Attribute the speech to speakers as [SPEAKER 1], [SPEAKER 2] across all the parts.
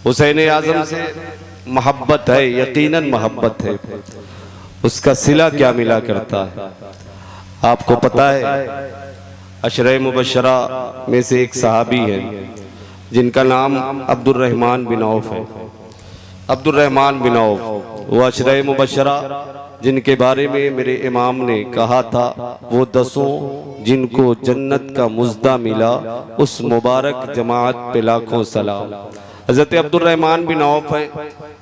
[SPEAKER 1] हुसैन आज़म से मोहब्बत है, यकीनन मोहब्बत है, उसका सिला क्या मिला करता है। आपको पता है अशरे मुबशरा में से एक सहाबी है जिनका नाम अब्दुर्रहमान बिन औफ है। अब्दुर्रहमान बिन औफ वो अशरे मुबशरा जिनके बारे में मेरे इमाम ने कहा था वो 10 जिनको जन्नत का मुज़्दा मिला, उस मुबारक जमात पे लाखों सलाम। हज़रत अब्दुर्रहमान बिन औफ है,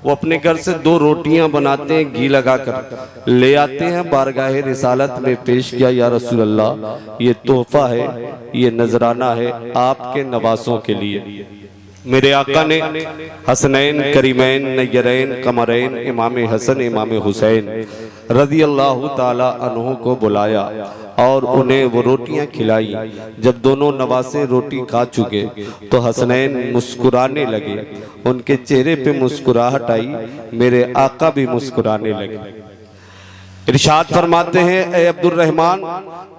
[SPEAKER 1] वो अपने घर से 2 रोटियां बनाते हैं, घी लगाकर ले आते हैं, बारगाह रिसालत में पेश किया, या रसूल अल्लाह ये तोहफा है, ये नजराना है आपके नवासों के लिए। मेरे आका ने हसनैन करीमैन नय्यरैन कमरैन इमाम हसन इमाम हुसैन रज़ी अल्लाह ताला अन्हु को बुलाया और उन्हें वो रोटियां खिलाई। जब दोनों नवासे रोटी खा चुके तो हसनैन मुस्कुराने लगे, उनके चेहरे पे मुस्कुराहट आई, मेरे आका भी मुस्कुराने लगे। इरशाद फरमाते हैं, ए अब्दुर्रहमान,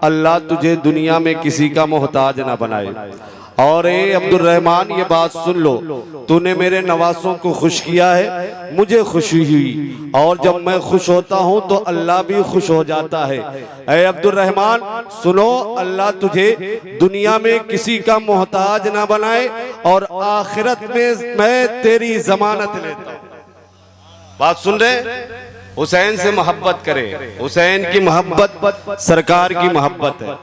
[SPEAKER 1] अल्लाह तुझे दुनिया में किसी का मोहताज ना बनाए, और ए अब्दुर्रहमान ये बात सुन लो, तूने मेरे नवासों को खुश किया है, मुझे खुशी हुई, और जब मैं खुश होता हूँ तो अल्लाह भी खुश हो जाता है। ए अब्दुर्रहमान सुनो, अल्लाह तुझे दुनिया में किसी का मोहताज ना बनाए और आखिरत में मैं तेरी जमानत लेता हूँ। बात सुन रहे? हुसैन से मोहब्बत करें, हुसैन की मोहब्बत सरकार की मोहब्बत है,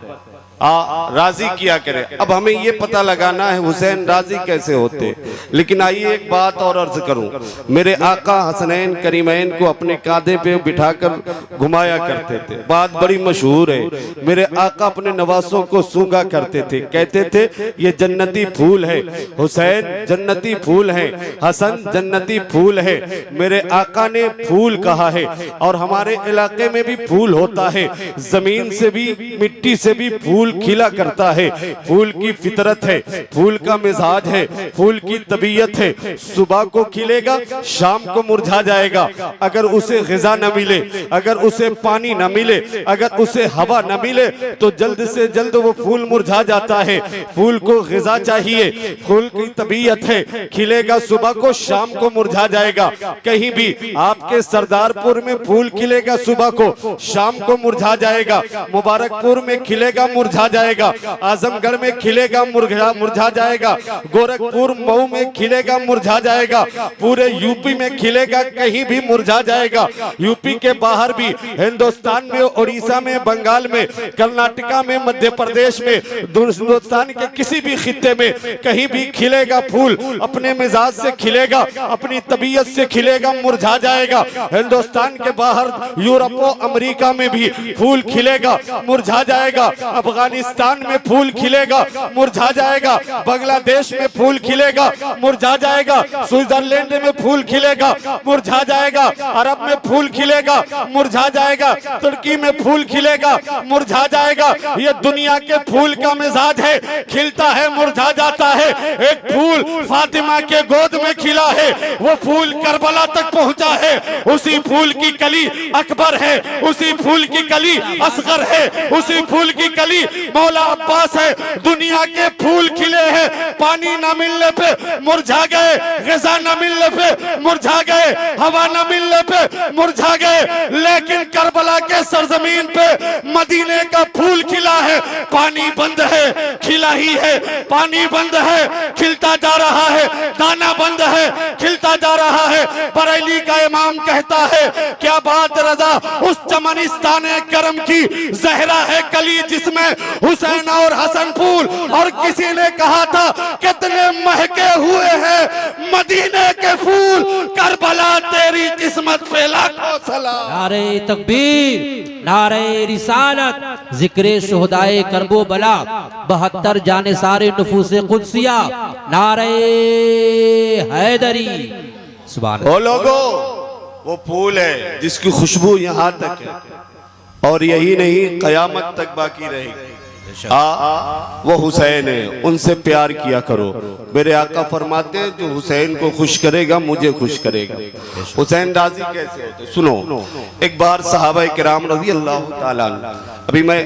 [SPEAKER 1] राजी किया करें। अब हमें ये पता लगाना है हुसैन राजी कैसे होते। लेकिन आइए एक बात और अर्ज करूं, मेरे आका हसनैन करीमैन को अपने कांधे पे बिठाकर घुमाया करते थे। बात बड़ी मशहूर है, मेरे आका अपने नवासों को सूंघा करते थे, कहते थे ये जन्नती फूल है, हुसैन जन्नती फूल है, हसन जन्नती फूल है। मेरे आका ने फूल कहा है, और हमारे इलाके में भी फूल होता है, जमीन से भी मिट्टी से भी फूल खिला करता है। फूल की फितरत है, फूल का मिजाज है, फूल की तबीयत है, सुबह को खिलेगा, शाम को मुरझा जाएगा। अगर उसे ग़िज़ा न मिले, अगर उसे पानी न मिले, अगर उसे हवा न मिले तो जल्द से जल्द वो फूल मुरझा जाता है। फूल को ग़िज़ा चाहिए, फूल की तबीयत है, खिलेगा सुबह को, शाम को मुरझा जाएगा। कहीं भी आपके सरदारपुर में फूल खिलेगा सुबह को, शाम को मुरझा जाएगा। मुबारकपुर में खिलेगा, मुरझा जाएगा। आजमगढ़ में खिलेगा, मुरझा जाएगा। गोरखपुर मऊ में खिलेगा, मुरझा जाएगा। पूरे यूपी में खिलेगा, कहीं भी मुरझा जाएगा। यूपी के बाहर भी, हिंदुस्तान में, उड़ीसा में, बंगाल में, कर्नाटका में, मध्य प्रदेश में, हिंदुस्तान के किसी भी खित्ते में कहीं भी खिलेगा फूल, अपने मिजाज से खिलेगा, अपनी तबीयत से खिलेगा, मुरझा जाएगा। हिंदुस्तान के बाहर यूरोप और अमेरिका में भी फूल खिलेगा, मुरझा जाएगा। अफगानिस्तान में फूल खिलेगा, मुरझा जाएगा। बांग्लादेश में फूल खिलेगा, मुरझा जाएगा। स्विट्जरलैंड में फूल खिलेगा, मुरझा जाएगा। अरब में फूल खिलेगा, मुरझा जाएगा। तुर्की में फूल खिलेगा, मुरझा जाएगा। ये दुनिया के फूल का मिजाज है, खिलता है, मुरझा जाता है। एक फूल फातिमा के गोद में खिला है, वो फूल करबला तक पहुंचा है। उसी फूल की कली अकबर है, उसी फूल की कली असगर है, उसी फूल की कली मौला अब्बास है। दुनिया के फूल खिले हैं, पानी न मिलने पे मुरझा गए, ग़िज़ा न मिलने पे मुरझा गए, हवा न मिलने पे मुरझा गए। लेकिन करबला के सरजमीन पे मदीने का फूल खिला है, पानी बंद है, खिला ही है, पानी बंद है, खिलता जा रहा है, दाना बंद है, खिलता जा रहा है। बरेली का इमाम कहता है, क्या बात रजा उस चमनिस्तान करम की, जहरा है कली जिसमें हुसैन और हसन फूल। और किसी ने कहा था कितने महके हुए हैं मदीने के फूल, करबला तेरी किस्मत पे लाखों सलाम।
[SPEAKER 2] नारे तकबीर, नारे रिसालत, जिक्रे शुहदाए करबो बला, 72 जाने सारे नफूसे कुदसिया, नारे हैदरी। सुभान
[SPEAKER 1] ओ लोगो, वो फूल है जिसकी खुशबू यहाँ तक है, और यही नहीं कयामत तक बाकी रहेगी। वो हुसैन है, उनसे प्यार किया करो। मेरे आका फरमाते हैं जो हुसैन को खुश करेगा मुझे खुश करेगा। हुसैन राजी कैसे होते सुनो। एक बार सहाबा किराम रज़ी अल्लाह ताला अभी मैं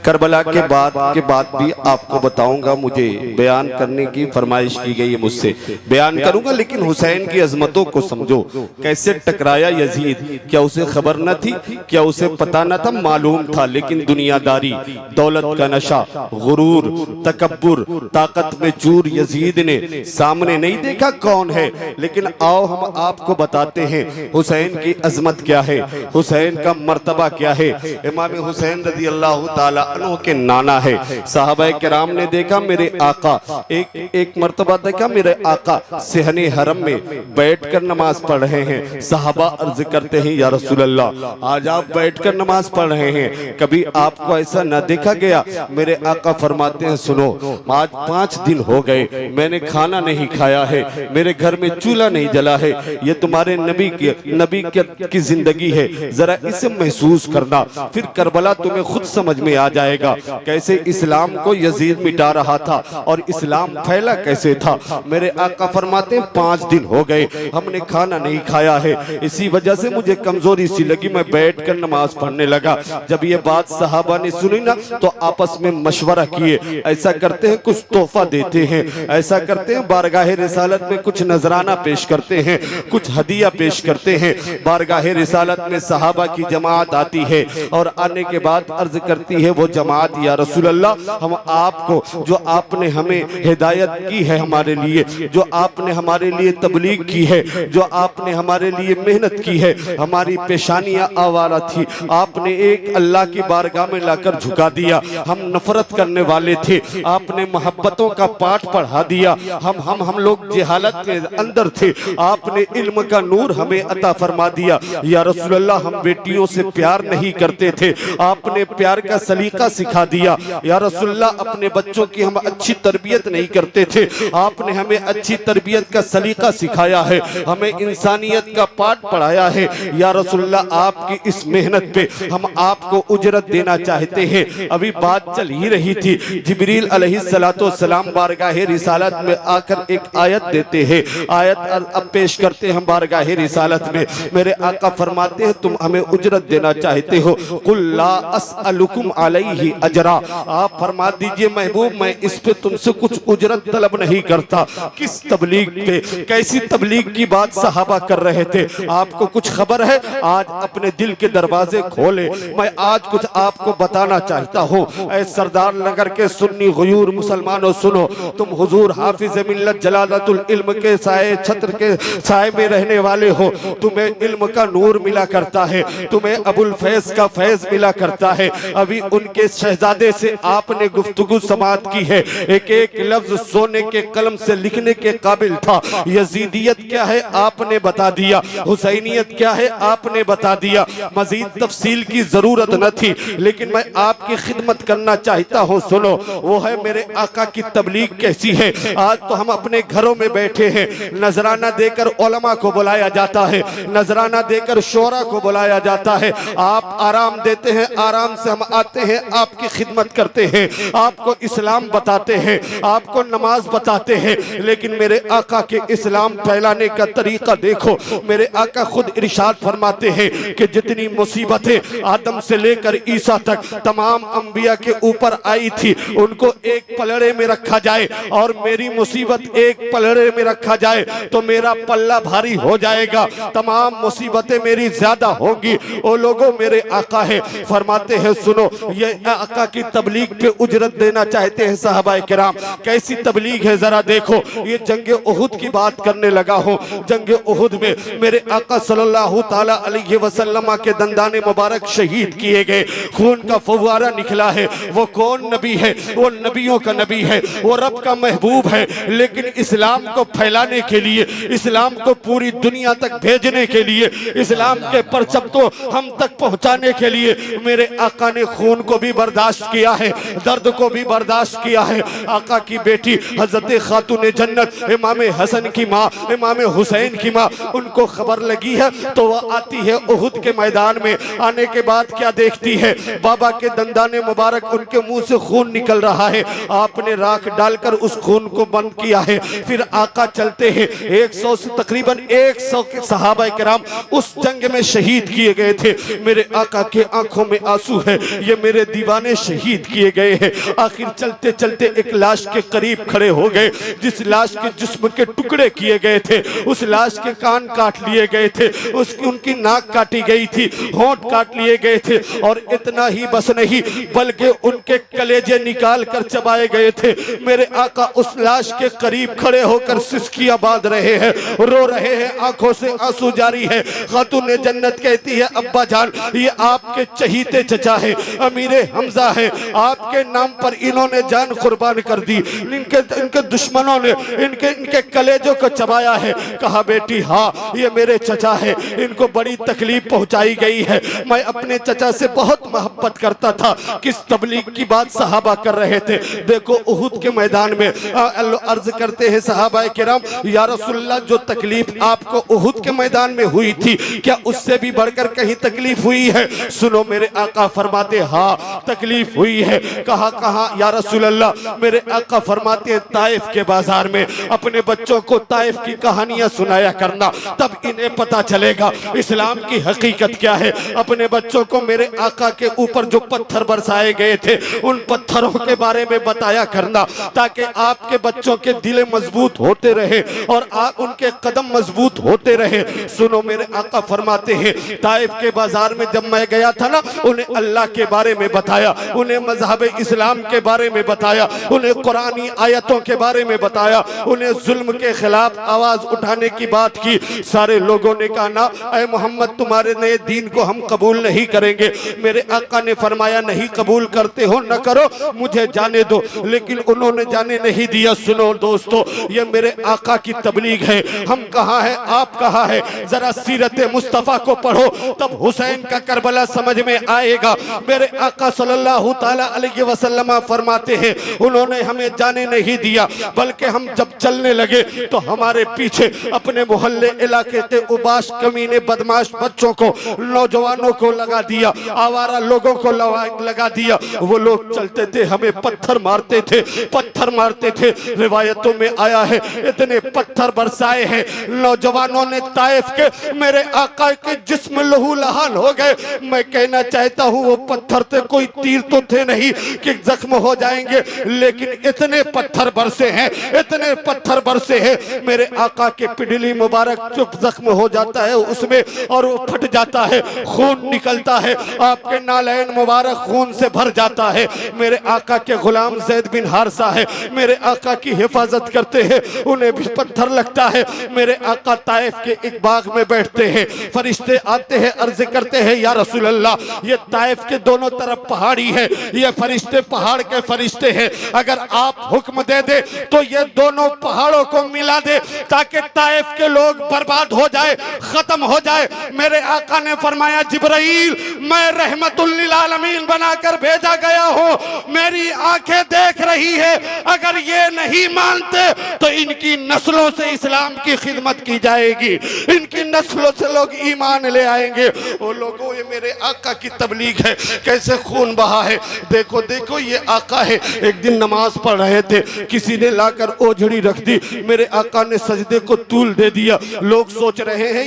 [SPEAKER 1] करबला के बाद भी आपको बताऊंगा, मुझे बयान करने की फरमाइश की गई है मुझसे, बयान करूंगा, लेकिन हुसैन की अजमतों को समझो। कैसे टकराया यजीद, क्या उसे खबर न थी, क्या उसे पता न था, मालूम था, लेकिन दुनियादारी, दौलत का नशा, गुरूर, तकब्बुर, ताकत में चूर यजीद ने सामने नहीं देखा कौन है। लेकिन आओ हम आपको बताते हैं हुसैन की अजमत क्या है, हुसैन का मर्तबा क्या है। इमाम हुसैन रज़ी अल्लाह ताला अन्हु के नाना है। साहबा किराम ने देखा मेरे आका, एक मर्तबा देखा मेरे आका सेहने हरम में बैठकर नमाज पढ़ रहे हैं। साहबा अर्ज करते हैं या रसूल अल्लाह, आज आप बैठकर नमाज पढ़ रहे हैं, कभी आपको ऐसा न देखा गया। मेरे आका फरमाते हैं सुनो, आज 5 दिन हो गए मैंने खाना नहीं खाया है, मेरे घर में चूल्हा नहीं जला है। ये तुम्हारे नबी की जिंदगी है, जरा इसे महसूस करना, फिर करबला तुम्हें खुद समझ में आ जाएगा कैसे इस्लाम को यजीद मिटा रहा था और इस्लाम फैला कैसे था। मेरे आका फरमाते हैं 5 दिन हो गए हमने खाना नहीं खाया है, इसी वजह से मुझे कमजोरी सी लगी, मैं बैठकर नमाज पढ़ने लगा। जब ये बात सहाबा ने सुनी ना तो आपस में मशवरा किए, ऐसा करते हैं कुछ तोहफा देते हैं, ऐसा करते हैं बारगाह रिसालत में कुछ नजराना पेश करते हैं, कुछ हदिया पेश करते हैं। बारगाह रिसालत में सहाबा की जमात आती है और आने के बाद अर्ज करती है वो जमात, या रसूल अल्लाह हम आपको, जो आपने हमें हिदायत की है हमारे लिए, जो आपने हमारे लिए तबलीग की है, जो आपने हमारे लिए मेहनत की है, हमारी पेशानियां आवारा थी, आपने एक अल्लाह की बारगाह में लाकर झुका दिया। हम नफरत करने वाले थे, आपने मोहब्बतों का पाठ पढ़ा दिया। हम लोग जहालत के अंदर थे, आपने इल्म का नूर हमें अता फरमा दिया। या रसूल अल्लाह हम बेटियों से प्यार नहीं करते थे, आपने प्यार का सलीका सिखा दिया। या रसूल अल्लाह अपने बच्चों की हम अच्छी तरबियत नहीं करते थे, आपने हमें अच्छी तरबियत का सलीका सिखाया है, हमें इंसानियत का पाठ पढ़ाया है। या रसूल अल्लाह आपकी इस मेहनत पे हम आपको उजरत देना चाहते हैं। अभी बात चल ही रही थी, जिब्रील अलैहिस्सलाम बारगाह रिसालत में आकर एक आयत देते हैं, आयत अब पेश करते हैं बारगाह रिसालत में। मेरे आका फरमाते हैं तुम हमें उजरत देना चाहते हो, कुल ला अस्अलुकुम अलैहि अजरा, आप फरमा दीजिए महबूब मैं इस पे तुमसे कुछ उजरत तलब नहीं करता। किस तबलीग पे, कैसी तबलीग की बात सहाबा कर रहे थे, आपको कुछ खबर है? आज अपने दिल के दरवाजे खोले, मैं आज कुछ आपको बताना चाहता हूँ। ऐ सरदार नगर के सुन्नी गयूर मुसलमानों सुनो, तुम हुजूर हाफिज मिल्लत जलालतुल इल्म के साए छत्र के साए में रहने वाले हो, तुम्हें इल्म का नूर मिला करता है, तुम्हें अबुल फैज का फैज मिला करता है। अभी उनके शहजादे से आपने गुफ्तगू समात की है, एक एक लफ्ज सोने के कलम से लिखने के काबिल था। यजीदियत क्या है आपने बता दिया, हुसैनियत क्या है आपने बता दिया, मजीद तफसील की जरूरत न थी, लेकिन मैं आपकी खिदमत करना चाहता हूँ। सुनो, वो है मेरे आका की तबलीग कैसी है। आज तो हम अपने घरों में बैठे हैं, नजराना देकर उलमा को बुलाया जाता है, नजराना देकर शोरा को बुलाया जाता है, आप आराम देते हैं, आराम से हम आते हैं, आपकी खिदमत करते हैं, आपको इस्लाम बताते हैं, आपको नमाज बताते हैं। लेकिन मेरे आका के इस्लाम फैलाने का तरीका देखो। मेरे आका खुद इरशाद फरमाते हैं कि जितनी मुसीबतें आदम से लेकर ईसा तक तमाम अंबिया के ऊपर आई थी, उनको एक पलड़े में रखा जाए और मेरी मुसीबत एक पलड़े में रखा जाए तो मेरा पल्ला भारी हो जाएगा, तमाम मुसीबतें मेरी ज्यादा होगी। वो लोगों मेरे आका है, फरमाते हैं सुनो, ये आका की तबलीग पे उजरत देना चाहते हैं साहबा किराम। कैसी तबलीग है जरा देखो। ये जंग उहुद की बात करने लगा हूँ। जंग उहुद में मेरे आका सल्लल्लाहु ताला अलैहि वसल्लम के दंदाने मुबारक शहीद किए गए, खून का फव्वारा निकला है। वो कौन नबी है? वो नबियों का नबी है, वो रब का महबूब है। लेकिन इस्लाम को फैलाने के लिए, इस्लाम को पूरी दुनिया तक भेजने के लिए, इस्लाम के परचम को हम तक पहुंचाने के लिए मेरे आका ने खून को भी बर्दाश्त किया है, दर्द को भी बर्दाश्त किया है। आका की बेटी हजरत खातून जन्नत इमाम हसन की माँ, इमाम हुसैन की माँ, उनको खबर लगी है तो वह आती है उहुद के मैदान में। आने के बाद क्या देखती है? बाबा के दंदाने मुबारक उनके मुंह से खून निकल रहा है। आपने राख डालकर उस खून को बंद किया है। फिर आका चलते हैं, 100 से तकरीबन 100 के सहाबा किराम उस जंग में शहीद किए गए थे। मेरे आका के आंखों में आंसू आंसू है, ये मेरे दीवाने शहीद किए गए हैं। आखिर चलते चलते एक लाश के करीब खड़े हो गए, जिस लाश के जिस्म के टुकड़े किए गए थे, उस लाश के कान काट लिए गए थे, उसकी उनकी नाक काटी गई थी, होंठ काट लिए गए थे, और इतना ही बस नहीं बल्कि उनके कलेजे निकाल कर चबाए गए थे। मेरे आका उस लाश के करीब खड़े होकर सिसकियां बांध रहे हैं, रो रहे हैं, आंखों से आंसू जारी है। खातून जन्नत कहती है, अब्बा जान ये आपके चहीते चचा है, अमीरे हमजा है, आपके नाम पर इन्होंने जान कुर्बान कर दी, इनके दुश्मनों ने इनके कलेजों को चबाया है। कहा बेटी हाँ ये मेरे चचा है, इनको बड़ी तकलीफ पहुंचाई गई है। मैं अपने चचा से बहुत मोहब्बत करता था। किस तबलीग की बात सहाबा कर रहे थे। देखो उहुद के मैदान में अर्ज करते हैं सहाबा किराम, या रसूलल्लाह जो तकलीफ आपको उहुद के मैदान में हुई थी, क्या उससे भी बढ़कर कहीं तकलीफ हुई है? सुनो मेरे आका फरमाते हाँ तकलीफ हुई है। कहा कहाँ या रसूलल्लाह? मेरे आका फरमाते हैं ताइफ के बाजार में अपने बच्चों को ताइफ की कहानियां सुनाया करना, तब इन्हें पता चलेगा इस्लाम की हकीकत क्या है। अपने बच्चों को मेरे आका के ऊपर जो पत्थर बरसाए गए थे उन पत्थरों के बारे में बताया करना, ताकि आपके बच्चों के दिल मजबूत होते रहे और आप उनके कदम मजबूत होते रहे। सुनो मेरे आका फरमाते हैं ताइफ के बाजार में जब मैं गया था ना, उन्हें अल्लाह के बारे में बताया, उन्हें मजहब इस्लाम के बारे में बताया, उन्हें कुरानी आयतों के बारे में बताया, उन्हें जुल्म के खिलाफ आवाज उठाने की बात की। सारे लोगों ने कहा ना ऐ मोहम्मद तुम्हारे नए दीन को हम कबूल नहीं करेंगे। मेरे आका ने फरमाया नहीं कबूल करते हो न करो, मुझे जाने दो, लेकिन उन्होंने जाने नहीं दिया। सुनो दोस्तों ये मेरे आका की तबलीग है। हम कहाँ है आप कहाँ है? जरा सीरत मुस्तफा को पढ़ो तब हुसैन का करबला समझ में आएगा। मेरे आका सल्लल्लाहु ताला अलैहि वसल्लम फरमाते हैं उन्होंने हमें जाने नहीं दिया, बल्कि हम जब चलने लगे तो हमारे पीछे अपने मोहल्ले इलाके के उबाश कमीने बदमाश बच्चों को, नौजवानों को लगा दिया, आवारा लोगों को लगा दिया। वो लोग चलते थे हमें पत्थर मारते थे, पत्थर मारते थे। रिवायतों में आया है इतने पत्थर बरसाए हैं नौजवानों ने ताइफ के, मेरे आका के जिस्म लहू लहान हो गए। मैं कहना चाहता हूँ वो पत्थर थे, कोई तीर तो थे नहीं कि जख्म हो जाएंगे, लेकिन इतने पत्थर बरसे हैं, इतने पत्थर बरसे हैं। मेरे आका के पिडली मुबारक चुप जख्म हो जाता है उसमें और वो फट जाता है, खून निकलता है, आपके नालैन मुबारक खून से भर जाता है। मेरे आका के गुलाम ज़ैद बिन हारिसा है, मेरे आका की हिफाजत करते हैं, उन्हें भी पत्थर लगता है। मेरे आका ताइफ के एक बाग में बैठते हैं, फरिश्ते आते हैं, अर्ज करते हैं या रसूल अल्लाह ये ताइफ के दोनों तरफ पहाड़ी है, ये फरिश्ते पहाड़ के फरिश्ते हैं, अगर आप हुक्म दे दे तो ये दोनों पहाड़ों को मिला दे ताकि ताइफ के लोग बर्बाद हो जाए, खत्म हो जाए। मेरे आका ने फरमाया जिब्राइल मैं रहमतुल लिल आलमीन बनाकर भेजा गया हूँ, मेरी आंखें देख रही है, अगर ये नहीं मानते तो इनकी नस्लों से इस्लाम की खिदमत की जाएगी, इनकी नस्लों से लोग ईमान ले आएंगे। वो लोगों ये मेरे आका की तबलीग है, कैसे खून बहा है। देखो देखो ये आका है। एक दिन नमाज पढ़ रहे थे, किसी ने लाकर ओझड़ी रख दी, मेरे आका ने सजदे को तूल दे दिया। लोग सोच रहे हैं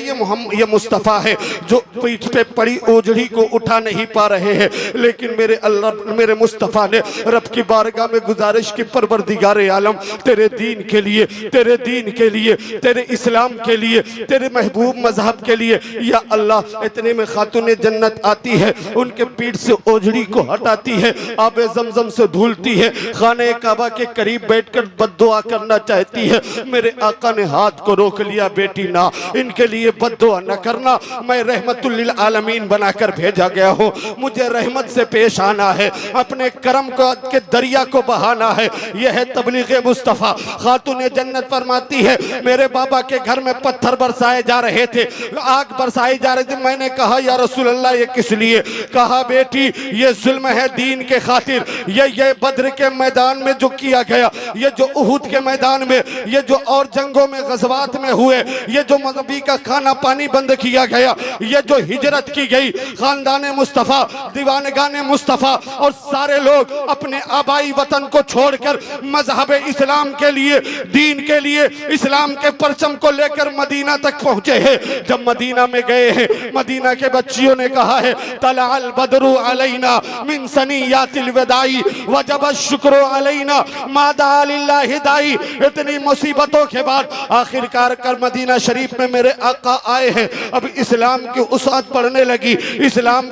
[SPEAKER 1] ये मुस्तफ़ा है जो पीठ पे पड़ी ओझड़ी को उठा नहीं पा रहे हैं, लेकिन मेरे अल्लाह मेरे मुस्तफ़ा ने रब की बारगाह में गुजारिश की परवरदिगारे आलम तेरे दीन के लिए, तेरे दीन के लिए, तेरे इस्लाम के लिए, तेरे महबूब मजहब के लिए, या अल्लाह इतने में खातून जन्नत आती है, उनके पीठ से ओझड़ी को हटाती है, आबे ज़मज़म से धुलती है, खाने काबा के करीब बैठकर बद्दुआ करना चाहती है। मेरे आका ने हाथ को रोक लिया, बेटी ना इनके लिए बद्दुआ न करना, मैं रहमतुल लिल आलमीन बनाकर भेजा गया हूँ, मुझे रहमत से पेश आना है, अपने करम को के दरिया को बहाना है। यह है तबलीग मुस्तफ़ा। खातून जन्नत फरमाती है मेरे बाबा के घर में पत्थर बरसाए जा रहे थे, आग बरसाई जा रही थी। मैंने कहा या रसूल अल्लाह ये किस लिए? कहा बेटी ये जुल्म है दीन के खातिर, ये बद्र के मैदान में जो किया गया, ये जो उहुद के मैदान में, ये जो और जंगों में गज़वात में हुए, ये जो नबी का खाना पानी बंद किया गया, ये जो हिजरत की गई, खानदान मुस्तफ़ा, दीवानगान मुस्तफ़ा और सारे लोग अपने आबाई वतन को छोड़कर मजहब इस्लाम के लिए, दीन के लिए, इस्लाम के परचम को लेकर मदीना तक पहुंचे हैं। जब मदीना में गए हैं, मदीना के बच्चियों ने कहा है तलाअल
[SPEAKER 3] तलअल बदरु अलैना मिन सनियातिल वदाई वजब शुक्र अलैना मादा लिल्लाहि दाई। इतनी मुसीबतों के बाद आखिरकार कर मदीना शरीफ में मेरे आका आए हैं। अब इस्लाम की उसात बढ़ने लगी, इस्लाम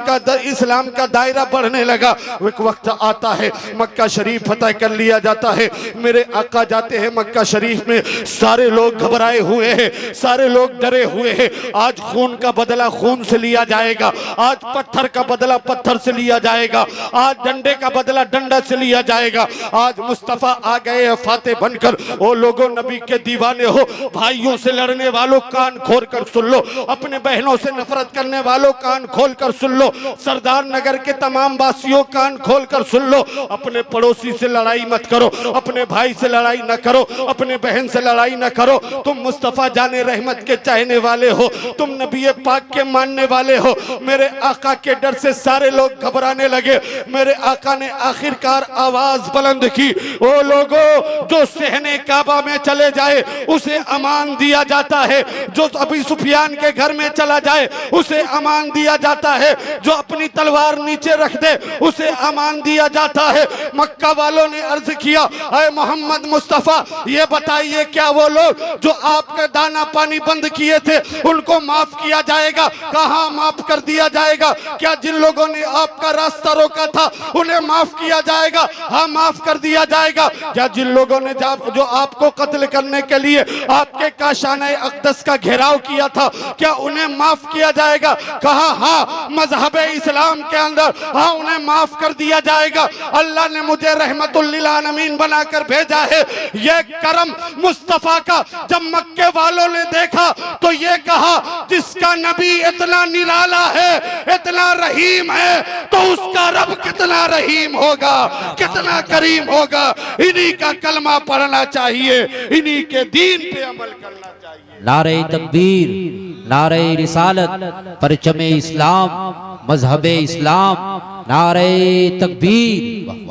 [SPEAKER 3] का दायरा बढ़ने लगा। एक वक्त आता है मक्का शरीफ फतह कर लिया जाता है। मेरे आका जाते हैं मक्का शरीफ में, सारे लोग घबराए हुए हैं, सारे लोग डरे हुए हैं। आज खून का बदला खून से लिया जाएगा, आज पत्थर का बदला पत्थर से लिया जाएगा, आज डंडे का बदला डंडा से लिया जाएगा। आज मुस्तफा आ गए फाते बनकर। ओ लोगों, नबी के दीवाने हो, भाइयों से लड़ने वालों कान खोल कर सुन लो, अपने बहनों से नफरत करने वालों कान खोल कर सुन लो, सरदार नगर के तमाम वासियों कान खोल कर सुन लो। अपने पड़ोसी से लड़ाई मत करो, अपने भाई से लड़ाई न करो, अपने बहन से लड़ाई न करो। तुम मुस्तफा जाने रहमत के चाहने वाले हो, तुम नबी पाक के मानने वाले हो। मेरे आका के डर से सारे लोग घबराने लगे। मेरे आका ने आखिरकार आवाज बुलंद की, ओ लोगों, जो सहने काबा में चले जाए उसे अमान दिया जाता है, जो अबू सुफियान के घर में चला जाए उसे अमान दिया जाता है, जो अपनी तलवार नीचे रख दे उसे अमान दिया जाता है। मक्का वालों ने अर्ज किया, अय मोहम्मद मुस्तफा, ये बताइए क्या वो लोग जो आपके दाना पानी बंद किए थे उनको माफ किया जाएगा? कहाँ माफ कर दिया जाएगा? क्या जिन लोगों ने आपका रास्ता रोका था उन्हें माफ किया जाएगा? हाँ, माफ कर दिया जाएगा। क्या जिन लोगों ने जो आपको कत्ल करने के लिए आपके काशाने अक़दस का घेराव किया था, क्या उन्हें माफ किया जाएगा? कहा हाँ, मजहब इस्लाम के अंदर हाँ, उन्हें माफ कर दिया जाएगा। अल्लाह ने मुझे रहमतुल लिल आलमीन बनाकर भेजा है। ये करम मुस्तफा का जब मक्के वालों ने देखा तो ये कहा, जिसका नबी इतना निराला है, इतना रहीम है, तो उसका रब कितना रहीम होगा, कितना करीम होगा। इन्हीं का कलमा पढ़ना चाहिए, इन्हीं के दीन पे अमल करना चाहिए।
[SPEAKER 2] नारे तकबीर, नारे रिसालत, परचमे इस्लाम, मजहबे इस्लाम, नारे तकबीर।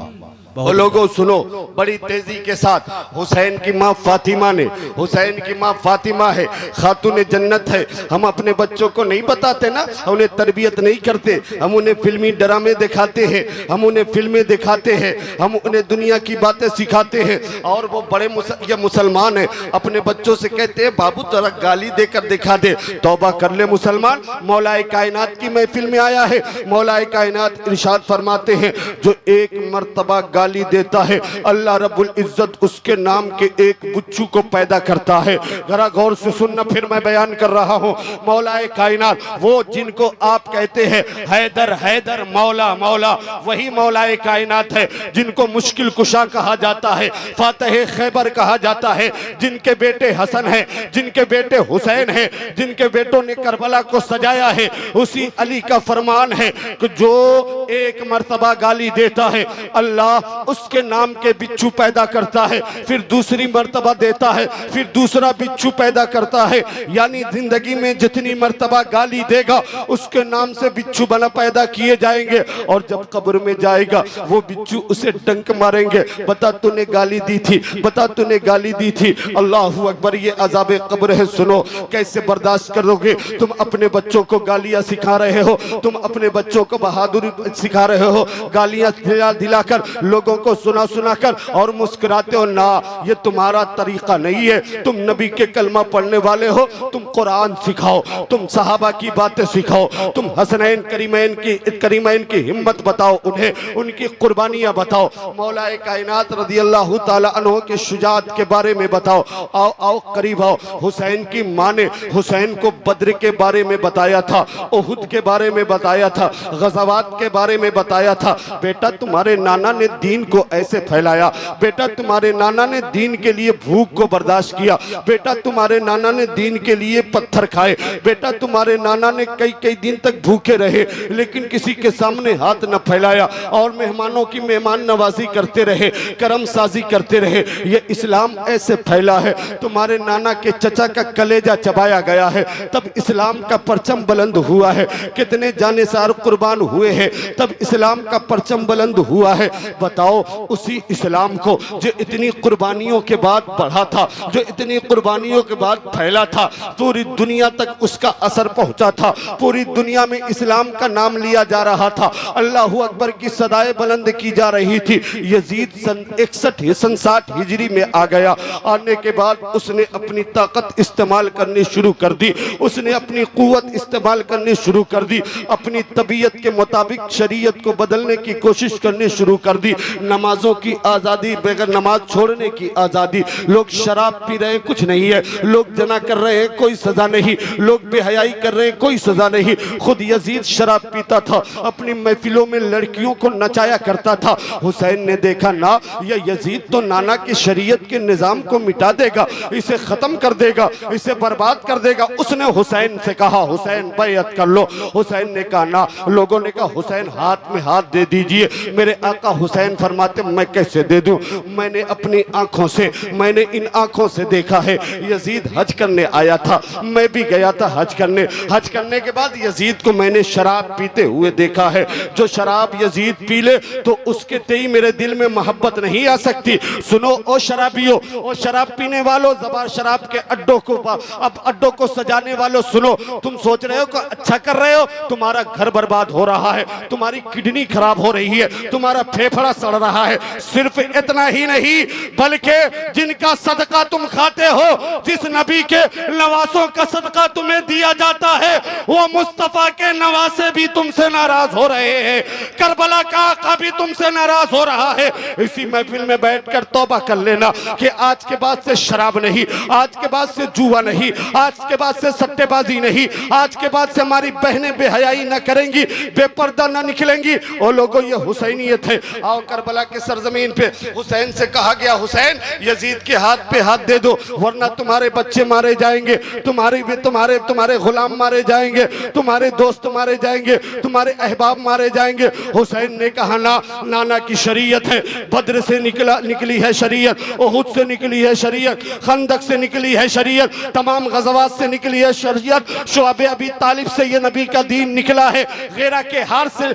[SPEAKER 1] वो लोगों सुनो, बड़ी तेजी के साथ हुसैन की माँ फातिमा ने, हुसैन की माँ फातिमा है, खातून जन्नत है। हम अपने बच्चों को नहीं बताते ना, उन्हें तरबियत नहीं करते, हम उन्हें फिल्मी ड्रामे दिखाते हैं, हम उन्हें फिल्में दिखाते हैं, हम उन्हें दुनिया की बातें सिखाते हैं। और वो बड़े ये मुसलमान है, अपने बच्चों से कहते हैं बाबू जरा गाली देकर दिखा दे। तौबा कर ले मुसलमान, मौलाए कायनात की महफिल में आया है। मौलाए कायनात इरशाद फरमाते हैं, जो एक मर्तबा गाली देता है अल्लाह रब्बुल इज्जत उसके नाम के एक बुच्चू को पैदा करता है। जरा गौर से सुनना, फिर मैं बयान कर रहा हूँ। मौलाए कायनात, वो जिनको आप कहते हैं हैदर हैदर मौला मौला, वही मौलाए कायनात है जिनको मुश्किल कुशा कहा जाता है, फातह खैबर कहा जाता है, जिनके बेटे हसन है, जिनके बेटे हुसैन है, जिनके बेटों ने करबला को सजाया है। उसी अली का फरमान है कि जो एक मर्तबा गाली देता है अल्लाह उसके नाम के बिच्छू पैदा करता है, फिर दूसरी मर्तबा देता है, फिर दूसरा बिच्छू पैदा करता है। यानी जिंदगी में जितनी मर्तबा गाली देगा उसके नाम से बिच्छू बना पैदा किए जाएंगे। और जब कब्र में जाएगा वो बिच्छू उसे डंक मारेंगे, बता तूने गाली दी थी, बता तूने गाली दी थी। अल्लाह अकबर, ये अजाब कब्र है। सुनो, कैसे बर्दाश्त करोगे? तुम अपने बच्चों को गालियां सिखा रहे हो, तुम अपने बच्चों को बहादुरी सिखा रहे हो, गालियां दिलाकर लोगों को सुना सुनाकर और मुस्कुराते हो ना। ये तुम्हारा तरीका नहीं है। तुम नबी के कलमा पढ़ने वाले हो, तुम कुरान सिखाओ, तुम सहाबा की बातें सिखाओ, तुम हसनैन करीमैन की हिम्मत बताओ, उन्हें उनकी कुर्बानियां बताओ, मौलाए कायनात रज़ी अल्लाह ताला अन्हु के शुजाअत के बारे में बताओ। आओ आओ करीब आओ। हुसैन की माँ ने हुसैन को बद्र के बारे में बताया था, उहुद के बारे में बताया था, गज़वात के बारे में बताया था। बेटा, तुम्हारे नाना ने दीन को ऐसे फैलाया, बेटा तुम्हारे नाना ने दीन के लिए भूख को बर्दाश्त किया, बेटा तुम्हारे नाना ने दीन के लिए पत्थर खाए, बेटा तुम्हारे नाना ने कई कई दिन तक भूखे रहे लेकिन किसी के सामने हाथ न फैलाया और मेहमानों की मेहमान नवाजी करते रहे, करम साजी करते रहे। ये इस्लाम ऐसे फैला है। तुम्हारे नाना के चचा का कलेजा चबाया गया है तब इस्लाम का परचम बुलंद हुआ है। कितने जानेसार कुर्बान हुए हैं तब इस्लाम का परचम बुलंद हुआ है।
[SPEAKER 3] बताओ उसी इस्लाम को जो इतनी कुर्बानियों के बाद बढ़ा था, जो इतनी कुर्बानियों के बाद फैला था, पूरी दुनिया तक उसका असर पहुंचा था, पूरी दुनिया में इस्लाम का नाम लिया जा रहा था, अल्लाहू अकबर की सदाएं बुलंद की जा रही थी। यजीद सन 61 हिजरी में आ गया। आने के बाद उसने अपनी ताकत इस्तेमाल करनी शुरू कर दी, उसने अपनी कुव्वत इस्तेमाल करनी शुरू कर दी, अपनी तबीयत के मुताबिक शरीयत को बदलने की कोशिश करनी शुरू कर दी। नमाजों की आज़ादी, बगैर नमाज छोड़ने की आज़ादी। लोग शराब पी रहे हैं, कुछ नहीं है। लोग जना कर रहे हैं, कोई सजा नहीं। लोग बेहयाई कर रहे हैं, कोई सजा नहीं। खुद यजीद शराब पीता था, अपनी महफिलों में लड़कियों को नचाया करता था। हुसैन ने देखा ना, यह यजीद तो नाना की शरीयत के निज़ाम को मिटा देगा, इसे ख़त्म कर देगा, इसे बर्बाद कर देगा। उसने हुसैन से कहा, हुसैन बैअत कर लो। हुसैन ने कहा ना। लोगों ने कहा हुसैन हाथ में हाथ दे दीजिए। मेरे आका हुसैन फरमाते मैं कैसे दे दूं? मैंने अपनी आंखों से, मैंने इन आंखों से देखा है। यजीद हज करने आया था, मैं भी गया था हज करने। हज करने के बाद यजीद को मैंने शराब पीते हुए देखा है। जो शराब यजीद पी ले तो उसके तेई मेरे दिल में मोहब्बत नहीं आ सकती। सुनो ओ शराबियों, ओ शराब पीने वालों, ज़बार शराब के अड्डों को, अब अड्डों को सजाने वालों, सुनो। तुम सोच रहे हो कि अच्छा कर रहे हो, तुम्हारा घर बर्बाद हो रहा है, तुम्हारी किडनी खराब हो रही है, तुम्हारा फेफड़ा सड़ रहा है। सिर्फ इतना ही नहीं, बल्कि जिनका सदका तुम खाते हो, जिस नबी के नवासों का सदका तुम्हें दिया जाता है, वो मुस्तफा के नवासे भी तुमसे नाराज हो रहे हैं। करबला का आका भी तुमसे नाराज हो रहा है। इसी महफिल में बैठकर तौबा कर लेना कि आज के बाद से शराब नहीं, आज के बाद से जुआ नहीं, आज के बाद से सट्टेबाजी नहीं, आज के बाद से हमारी बहनें बेहयाई न करेंगी, बेपर्दा न निकलेंगी। ओ लोगों, ये हुसैनियत है। आओ करबला के सरजमीन पे हुसैन से कहा गया, हुसैन यजीद के हाथ पे हाथ दे दो, वरना तुम्हारे बच्चे मारे जाएंगे, तुम्हारे गुलाम मारे जाएंगे, तुम्हारे दोस्त मारे जाएंगे, तुम्हारे अहबाब मारे जाएंगे। हुसैन ने कहा ना, नाना की शरीयत है, बद्र से निकली है शरीयत, उहुद से निकली है शरीयत, खंदक से निकली है शरीयत, तमाम गज़वात से निकली है शरीयत, शुअब अबी तालिब से ये नबी का दीन निकला है, गैरा के हार से,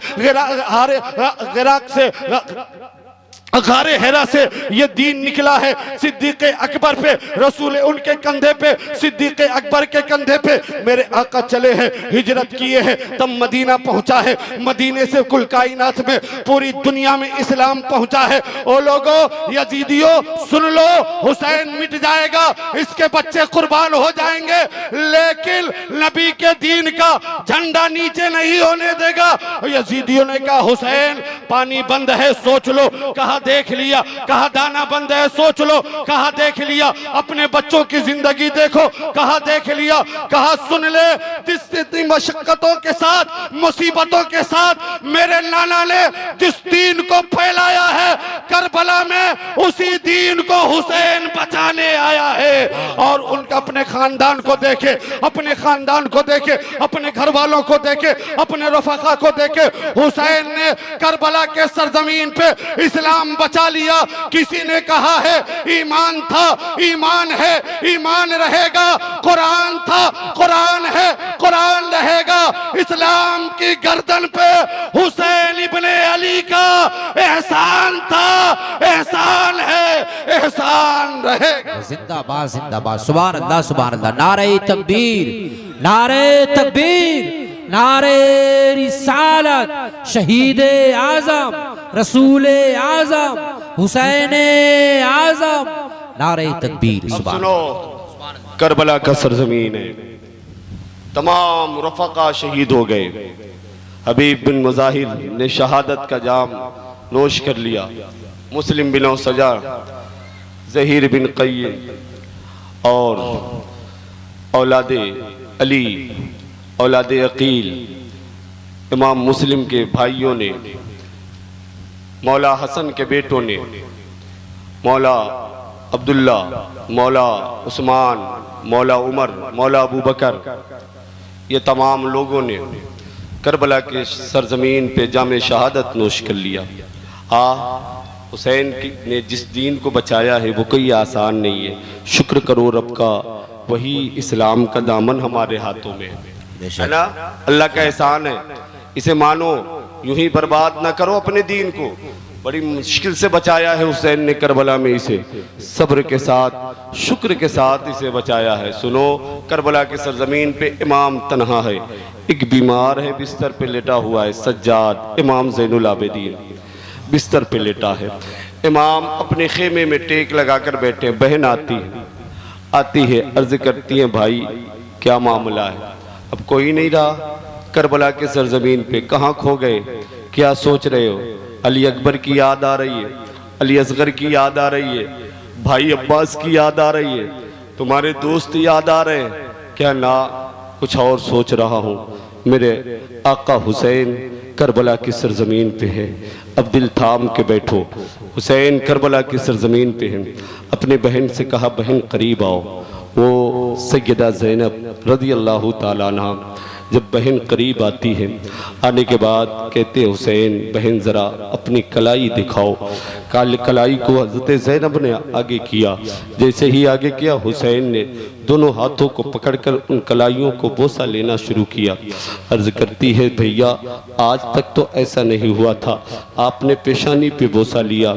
[SPEAKER 3] गारे हेरा से ये दीन निकला है। सिद्दीक़ अकबर पे, रसूल उनके कंधे पे, सिद्दीक़ अकबर के कंधे पे मेरे आका चले हैं, हिजरत किए हैं, तब मदीना पहुंचा है। मदीने से कुल कायनात में, पूरी दुनिया में इस्लाम पहुंचा है। ओ लोगों, यजीदियों सुन लो, हुसैन मिट जाएगा, इसके बच्चे कुर्बान हो जाएंगे, लेकिन नबी के दीन का झंडा नीचे नहीं होने देगा। यजीदियों ने कहा हुसैन पानी बंद है, सोच लो। कहा देख लिया। कहा दाना बंद है, सोच लो। कहा देख लिया। अपने बच्चों की जिंदगी देखो। कहा देख लिया। कहा सुन ले, जितनी मशक्कतों के साथ, मुसीबतों के साथ मेरे नाना ने जिस दीन को फैलाया है, करबला में उसी दीन को हुसैन बचाने आया है। और उनका अपने खानदान को देखे, अपने खानदान को देखे, अपने घर वालों को देखे, अपने रफाका को देखे। हुसैन ने करबला के सरजमीन पे इस्लाम बचा लिया। किसी ने कहा है ईमान था, ईमान है, ईमान रहेगा। कुरान था, कुरान है, कुरान रहेगा। इस्लाम की गर्दन पे हुसैन इब्ने अली का एहसान था, एहसान है, एहसान रहेगा।
[SPEAKER 2] जिंदाबाद जिंदाबाद, सुभान अल्लाह सुभान अल्लाह। नारे तकबीर, नारे तकबीर, नारे रिसालत, शहीद आजम, रसूल आजम, हुसैन आजम, नारे तकबीर।
[SPEAKER 3] सुनो, करबला का सरजमीन है, तमाम रफ़ाका शहीद हो गए। हबीब बिन मुजाहिर ने शहादत का जाम नोश कर लिया। मुस्लिम बिन सजा, ज़हीर बिन क़य्यम और औलादे अली, औलादे अकील, इमाम मुस्लिम के भाइयों ने, मौला हसन के बेटों ने, मौला अब्दुल्ला, मौला उस्मान, मौला उमर, मौला अबू बकर, ये तमाम लोगों ने करबला के सरजमीन पे जाम शहादत नोश कर लिया। हुसैन ने जिस दीन को बचाया है वो कोई आसान नहीं है। शुक्र करो रब का, वही इस्लाम का दामन हमारे हाथों में है ना। अल्लाह का एहसान है, इसे मानो, यूं ही बर्बाद ना करो अपने दीन को।
[SPEAKER 1] बड़ी मुश्किल से बचाया है हुसैन ने करबला में इसे, सब्र के साथ शुक्र के साथ इसे बचाया है। सुनो, करबला की सरजमीन पे इमाम तन्हा है, एक बीमार है, बिस्तर पे लेटा हुआ है, सज्जाद इमाम ज़ैनुल आबिदीन बिस्तर पे लेटा है। इमाम अपने खेमे में टेक लगाकर बैठे। बहन आती है, अर्ज करती है, भाई क्या मामला है? अब कोई नहीं रहा करबला के सरजमीन पे, कहाँ खो गए, क्या सोच रहे हो? अली अकबर की याद आ रही है, अली असगर की याद आ रही है, भाई अब्बास की याद आ रही है, तुम्हारे दोस्त याद आ रहे हैं क्या? ना, कुछ और सोच रहा हूँ। मेरे आका हुसैन करबला की सरजमीन पे है, अब दिल थाम के बैठो। हुसैन करबला की सरजमीन पे हैं। अपने बहन से कहा, बहन करीब आओ। वो सैयदा ज़ैनब रज़ी अल्लाह ताला अन्हा जब बहन करीब आती है, आने के बाद कहते हुसैन बहन ज़रा अपनी कलाई दिखाओ। कलाई को हज़रत ज़ैनब ने आगे किया। जैसे ही आगे किया, हुसैन ने दोनों हाथों को पकड़कर उन कलाइयों को बोसा लेना शुरू किया। अर्ज करती है, भैया आज तक तो ऐसा नहीं हुआ था, आपने पेशानी पे बोसा लिया,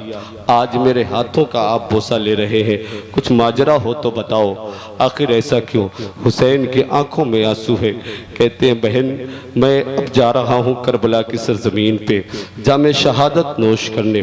[SPEAKER 1] आज मेरे हाथों का आप बोसा ले रहे हैं, कुछ माजरा हो तो बताओ, आखिर ऐसा क्यों? हुसैन की आंखों में आंसू है। कहते हैं, बहन मैं अब जा रहा हूँ करबला की सरजमीन पे जामे शहादत नोश करने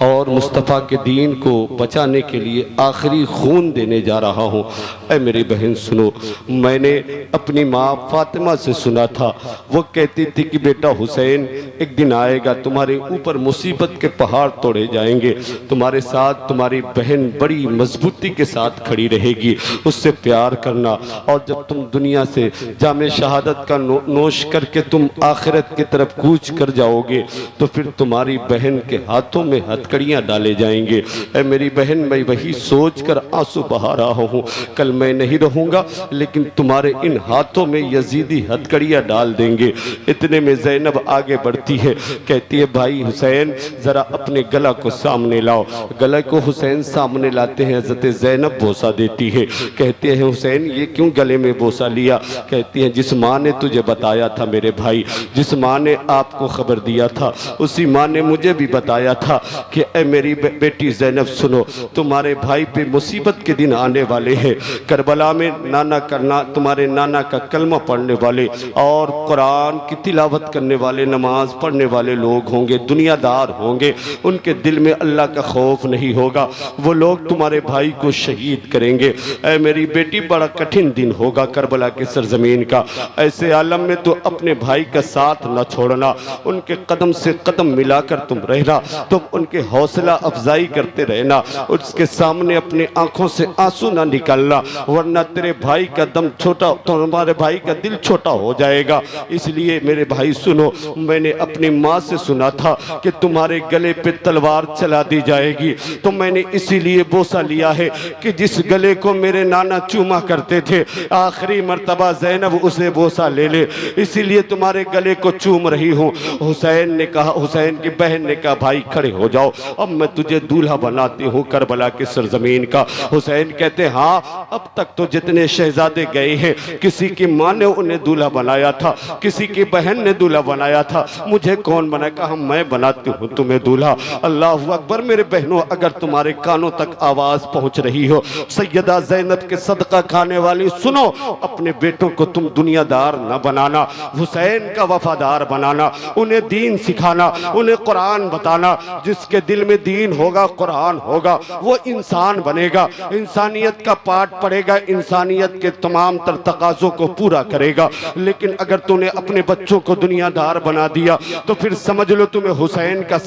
[SPEAKER 1] और मुस्तफ़ा के दीन को बचाने के लिए आखिरी खून देने जा रहा हूँ। ऐ मेरी बहन सुनो, मैंने अपनी माँ फातिमा से सुना था, वो कहती थी कि बेटा हुसैन एक दिन आएगा, तुम्हारे ऊपर मुसीबत के पहाड़ तोड़े जाएंगे, तुम्हारे साथ तुम्हारी बहन बड़ी मजबूती के साथ खड़ी रहेगी, उससे प्यार करना, और जब तुम दुनिया से जामे शहादत का नोश करके तुम आखिरत की तरफ कूच कर जाओगे तो फिर तुम्हारी बहन के हाथों में हथकड़ियाँ डाले जाएंगे। ऐ मेरी बहन, मैं वही सोच कर आंसू बहा रहा हूँ, कल मैं नहीं रहूँगा लेकिन तुम्हारे इन हाथों में यजीदी हथकड़ियाँ डाल देंगे। इतने में ज़ैनब आगे बढ़ती है, कहती है, भाई हुसैन ज़रा अपने गला को सामने लाओ। गला को हुसैन सामने लाते हैं, हज़रत ज़ैनब बोसा देती है। कहते हैं, हुसैन ये क्यों गले में बोसा लिया? कहती है, जिस माँ ने तुझे बताया था मेरे भाई, जिस माँ ने आपको खबर दिया था, उसी माँ ने मुझे भी बताया था कि ऐ मेरी बेटी ज़ैनब सुनो, तुम्हारे भाई पे मुसीबत के दिन आने वाले हैं। करबला में नाना करना, तुम्हारे नाना का कलमा पढ़ने वाले और कुरान की तिलावत करने वाले, नमाज पढ़ने वाले लोग होंगे, दुनियादार होंगे, उनके दिल में अल्लाह का खौफ नहीं होगा, वो लोग तुम्हारे भाई को शहीद करेंगे। ऐ मेरी बेटी, बड़ा कठिन दिन होगा करबला के सरजमीन का। ऐसे आलम में तो अपने भाई का साथ न छोड़ना, उनके कदम से कदम मिलाकर तुम रहना, तुम उनके हौसला अफजाई करते रहना, उसके सामने अपने आंखों से आंसू ना निकालना, वरना तेरे भाई का दम छोटा, तुम्हारे भाई का दिल छोटा हो जाएगा। इसलिए मेरे भाई सुनो, मैंने अपनी माँ से सुना था कि तुम्हारे गले पे तलवार चला दी जाएगी, तो मैंने इसीलिए बोसा लिया है कि जिस गले को मेरे नाना चूमा करते थे, आखिरी मर्तबा ज़ैनब उसे बोसा ले ले, इसीलिए तुम्हारे गले को चूम रही हूँ। हुसैन ने कहा, हुसैन की बहन ने कहा, भाई खड़े हो जाओ, अब मैं तुझे दूल्हा बनाती हूँ करबला की सरजमीन का। हुसैन कहते, हाँ अब तक तो जितने शहजादे गए हैं, किसी की माँ ने उन्हें दूल्हा बनाया था, किसी की बहन ने दूल्हा बनाया था, मुझे कौन बनाया? कहा, मैं बनाती हूँ तुम्हें दूल्हा। अल्लाह अकबर। मेरे बहनों, अगर तुम्हारे कानों तक आवाज पहुँच रही हो, सैयदा ज़ैनब के सदका खाने वाली सुनो, अपने बेटों को तुम दुनियादार न बनाना, हुसैन का वफादार बनाना, उन्हें दीन सिखाना, उन्हें कुरान बताना। जिसके दिल में दीन होगा, कुरान होगा, वो इंसान बनेगा, इंसानियत का पाठ पढ़ेगा, इंसानियत के तमाम तर तकाज़ों को पूरा करेगा। लेकिन अगर तूने अपने बच्चों को दुनियादार बना दिया तो फिर समझ लो तुम्हें हुसैन का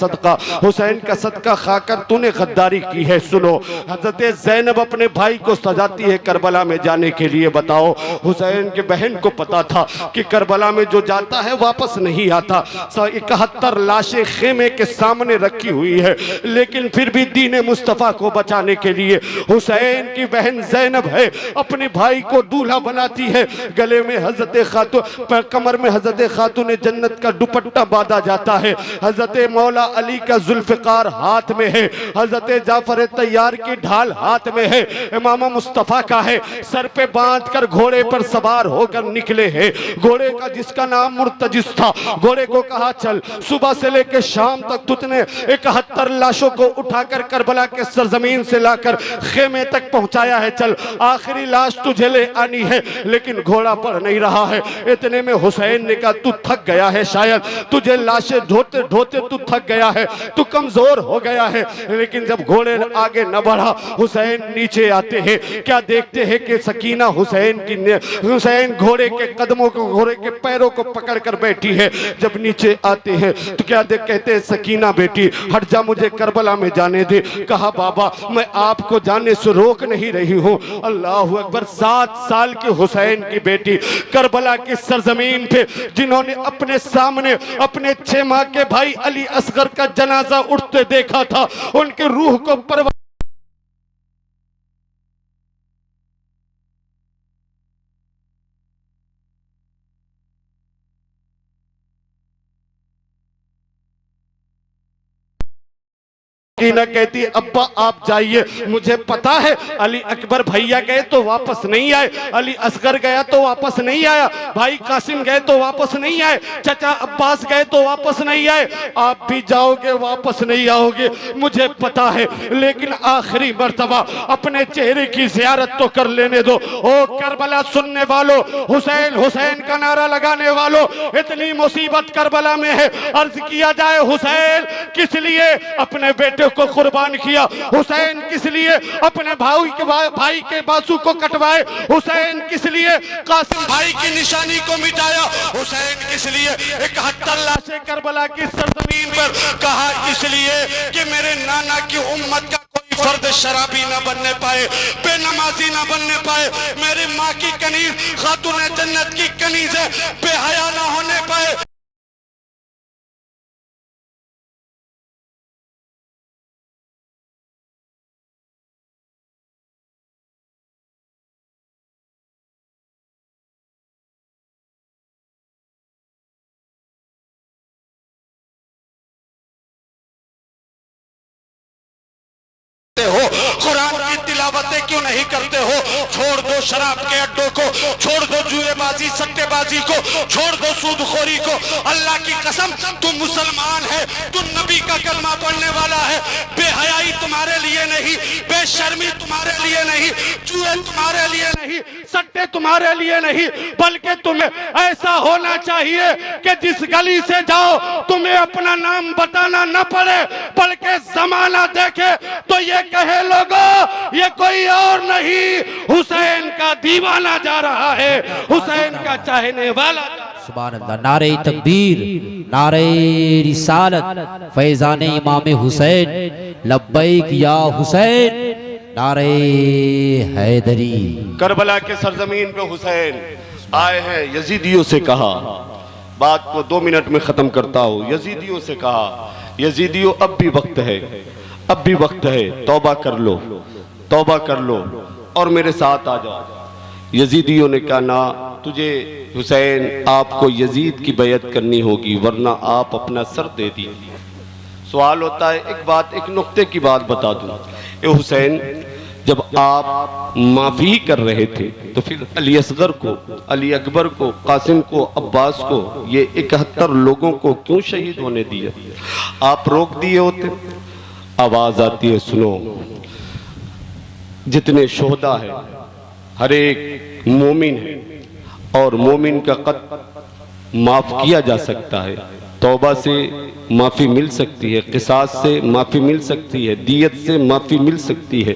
[SPEAKER 1] सदका खाकर तूने गद्दारी की है। सुनो, हज़रत ज़ैनब अपने भाई को सजाती है करबला में जाने के लिए। बताओ, हुसैन के बहन को पता था कि करबला में जो जाता है वापस नहीं आता। 71 लाशें खेमे के सामने रखी हुई है, लेकिन फिर भी दीन मुस्तफ़ा को बचाने के लिए हुसैन की बहन ज़ैनब है,
[SPEAKER 3] अपने भाई को दूल्हा बनाती है। गले में हजरत खातून, कमर में हजरत खातून जन्नत का दुपट्टा बांधा जाता है। हजरत मौला अली का जुल्फकार हाथ में है, हजरत जाफर तैयार की ढाल हाथ में है, इमाम मुस्तफा का है, सर पे बांध कर घोड़े पर सवार होकर निकले हैं। घोड़े का जिसका नाम मुर्तजिस था, घोड़े को कहा चल, सुबह से लेकर शाम तक तुझने 71 लाशों को उठाकर करबला के सरजमीन से लाकर खेमे तक पहुंचाया है, चल आखिरी लाश तुझे ले आनी है। लेकिन घोड़ा बढ़ नहीं रहा है। इतने में हुसैन ने कहा तू थक गया है, शायद तुझे लाशें ढोते ढोते तू थक गया है, तू कमजोर हो गया है। लेकिन जब घोड़े आगे न बढ़ा, हुसैन नीचे आते हैं, क्या देखते हैं कि सकीना हुसैन घोड़े के कदमों को, घोड़े के पैरों को पकड़ कर बैठी है। जब नीचे आते हैं तो क्या कहते हैं, सकीना बेटी हट जा, मुझे करबला में जाने दे। कहा बाबा मैं आपको जाने से रोक नहीं रही हूँ। अल्लाह अकबर। 7 साल की हुसैन की बेटी करबला की सरजमीन पे, जिन्होंने अपने सामने अपने 6 माह के भाई अली असगर का जनाजा उठते देखा था, उनके रूह को परवाह न कहती अब्बा आप जाइए, मुझे पता है अली अकबर भैया गए तो वापस नहीं आए, अली असगर गया तो वापस नहीं आया, भाई कासिम गए तो वापस नहीं आए, चचा अब्बास गए तो वापस नहीं आए, आप भी जाओगे वापस नहीं आओगे, मुझे पता है। लेकिन आखिरी मर्तबा अपने चेहरे की ज़ियारत तो कर लेने दो। ओ करबला सुनने वालों, हुसैन हुसैन का नारा लगाने वालों, इतनी मुसीबत करबला में है, अर्ज किया जाए हुसैन किस लिए अपने बेटे को कुर्बान किया, हुसैन किस लिए अपने भाई के बाजू को कटवाए, हुसैन किस लिए कासिम भाई की निशानी को मिटाया, हुसैन किस लिए 71 लाशें करबला की सरजमीन पर, कहा इसलिए कि मेरे नाना की उम्मत का कोई फर्द शराबी ना बनने पाए, बेनमाजी ना बनने पाए, मेरी माँ की कनीज खातून जन्नत की कनीज बेहया ना होने पाए। हो कुरान की तिलावतें क्यों नहीं करते हो? छोड़ दो शराब के अड्डों को, छोड़ दो जुएबाजी सट्टेबाजी को, छोड़ दो सूदखोरी को। अल्लाह की कसम तू मुसलमान है, तू नबी का कलमा पढ़ने वाला है। बेहयाई तुम्हारे लिए नहीं, बेशर्मी तुम्हारे लिए नहीं, जुए तुम्हारे लिए नहीं, सट्टे तुम्हारे लिए नहीं, बल्कि तुम्हें ऐसा होना चाहिए कि जिस गली से जाओ तुम्हें अपना नाम बताना न पड़े, बल्कि जमाना देखे तो ये कहे लोगों ये कोई और नहीं, हुसैन का दीवाना जा रहा है, हुसैन का चाहने वाला।
[SPEAKER 2] सुभान अल्लाह। नारे तकबीर, नारे रिसालत, फैजान इमाम हुसैन, लब्बैक या हुसैन, नारे हैदरी।
[SPEAKER 3] करबला के सरजमीन पे हुसैन आए हैं। यजीदियों से कहा, बात को 2 मिनट में खत्म करता हूँ। यजीदियों से कहा, यजीदियों अब भी वक्त है, अब भी वक्त है, तौबा कर लो, तौबा कर लो और मेरे साथ आ जाओ। यजीदियों ने कहा ना, तुझे हुसैन आपको यजीद की बैयत करनी होगी वरना आप अपना सर दे दीजिए। सवाल होता है, एक बात, एक नुक्ते की बात बता दूं, ए हुसैन जब आप माफी कर रहे थे तो फिर अली असगर को, अली अकबर को, कासिम को, अब्बास को, ये 71 लोगों को क्यों शहीद होने दिए? आप रोक दिए होते। आवाज आती है, सुनो, जितने शोहदा है हर एक मोमिन है और मोमिन का कत्ल माफ किया जा सकता है, तौबा से माफ़ी मिल सकती है, किसास से माफ़ी मिल सकती है, दियत से माफ़ी मिल सकती है।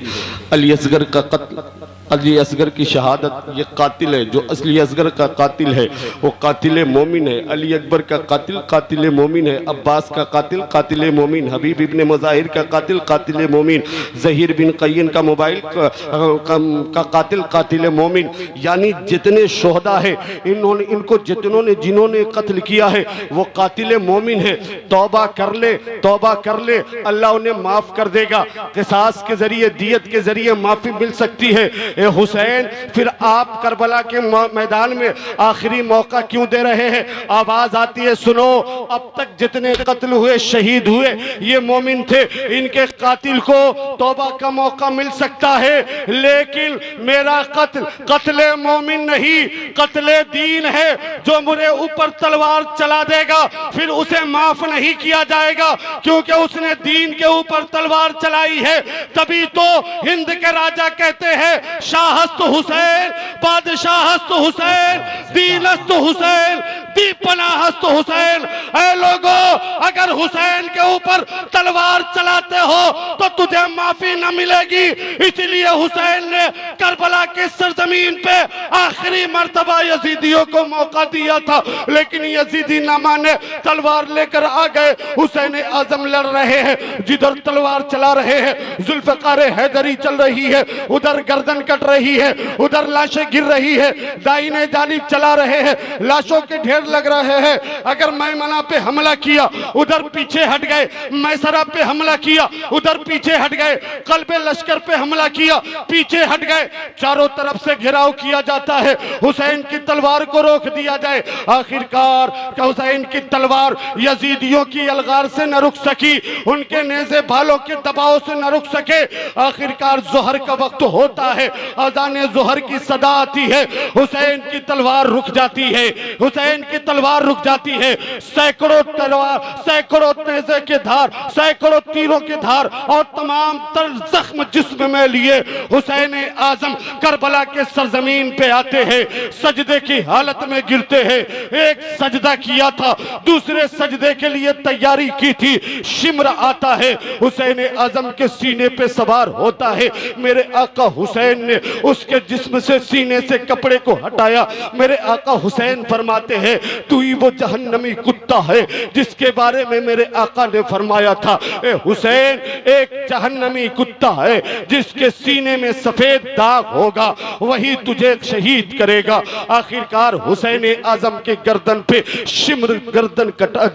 [SPEAKER 3] अली असगर का कत्ल, अली असगर की शहादत, ये कातिल है, जो असली असगर का कातिल है वो कातिल मोमिन है। अली अकबर का कातिल कातिल मोमिन है, अब्बास का कातिल कातिल मोमिन, हबीब इब्ने मुज़ाहिर का कातिल कातिल मोमिन, ज़हीर बिन क़य्यन का मोबाइल का कातिल कातिल मोमिन। यानी जितने शोहदा है इन्होंने, इनको जिन्होंने कत्ल किया है वो कातिल मोमिन है। तौबा कर ले, तौबा कर ले, अल्लाह उन्हें माफ़ कर देगा। किसास के ज़रिए, दियत के ज़रिए माफ़ी मिल सकती है। ए हुसैन, फिर आप करबला के मैदान में आखिरी मौका क्यों दे रहे हैं? आवाज आती है, सुनो, अब तक जितने कत्ल हुए, शहीद हुए, ये मोमिन थे, इनके कातिल को तौबा का मौका मिल सकता है, लेकिन मेरा कत्ले मोमिन नहीं, कत्ले दीन है। जो मेरे ऊपर तलवार चला देगा फिर उसे माफ नहीं किया जाएगा, क्योंकि उसने दीन के ऊपर तलवार चलाई है। तभी तो हिंद के राजा कहते हैं, शाहस्त हुसैन, बादशाहस्त हुसैन, दीनस्त हुसैन, दीपनाहस्त हुसैन। ऐ लोगों, अगर हुसैन के ऊपर तलवार चलाते हो तो तुझे माफी न मिलेगी। इसलिए हुसैन ने करबला के सरजमीन पे आखिरी मर्तबा यजीदियों को मौका दिया था, लेकिन यजीदी ना माने, तलवार लेकर आ गए। हुसैन आजम लड़ रहे हैं, जिधर तलवार चला रहे हैं, जुल्फ़िकार हैदरी चल रही है, उधर गर्दन कट रही है, उधर लाशें गिर रही है, दाहिने जानिब चला रहे हैं, लाशों के ढेर लग रहे हैं। अगर मैमना पे हमला किया उधर पीछे हट गए, मैसरा पे हमला किया उधर पीछे हट गए, कल्बे लश्कर पे हमला किया पीछे हट गए। चारों तरफ से घेराव किया जाता है, हुसैन की तलवार को रोक दिया जाए। आखिरकार हुसैन की तलवार यजीदियों की अलगार से न रुक सकी, उनके नेज़े भालों के दबाव से न रुक सके। आखिरकार जोहर का वक्त होता है, अज़ान जोहर की सदा आती है, हुसैन की तलवार रुक जाती है, हुसैन की तलवार रुक जाती है। सैकड़ों तलवार, सैकड़ों नेज़े के धार, सैकड़ों तीरों के धार और तमाम तर जख्म जिस्म में लिए हुसैन आजम करबला के सरजमीन पे आते हैं, सजदे की हालत में गिरते हैं। एक सजदा किया था, दूसरे सजदे के लिए तैयारी की थी। शिम्र आता है, हुसैन आजम के सीने पे सवार होता है। मेरे आका हुसैन ने उसके जिस्म से, सीने से कपड़े को हटाया। मेरे आका हुसैन फरमाते हैं, तू ही वो जहन्नमी कुत्ता है जिसके बारे में मेरे आका ने फरमाया था, ए हुसैन, एक जहन्नमी कुत्ता है जिसके सीने में सफेद दाग होगा, वही तुझे शहीद करेगा। आखिरकार हुसैन आजम के गर्दन पे शिम्र गर्दन कटा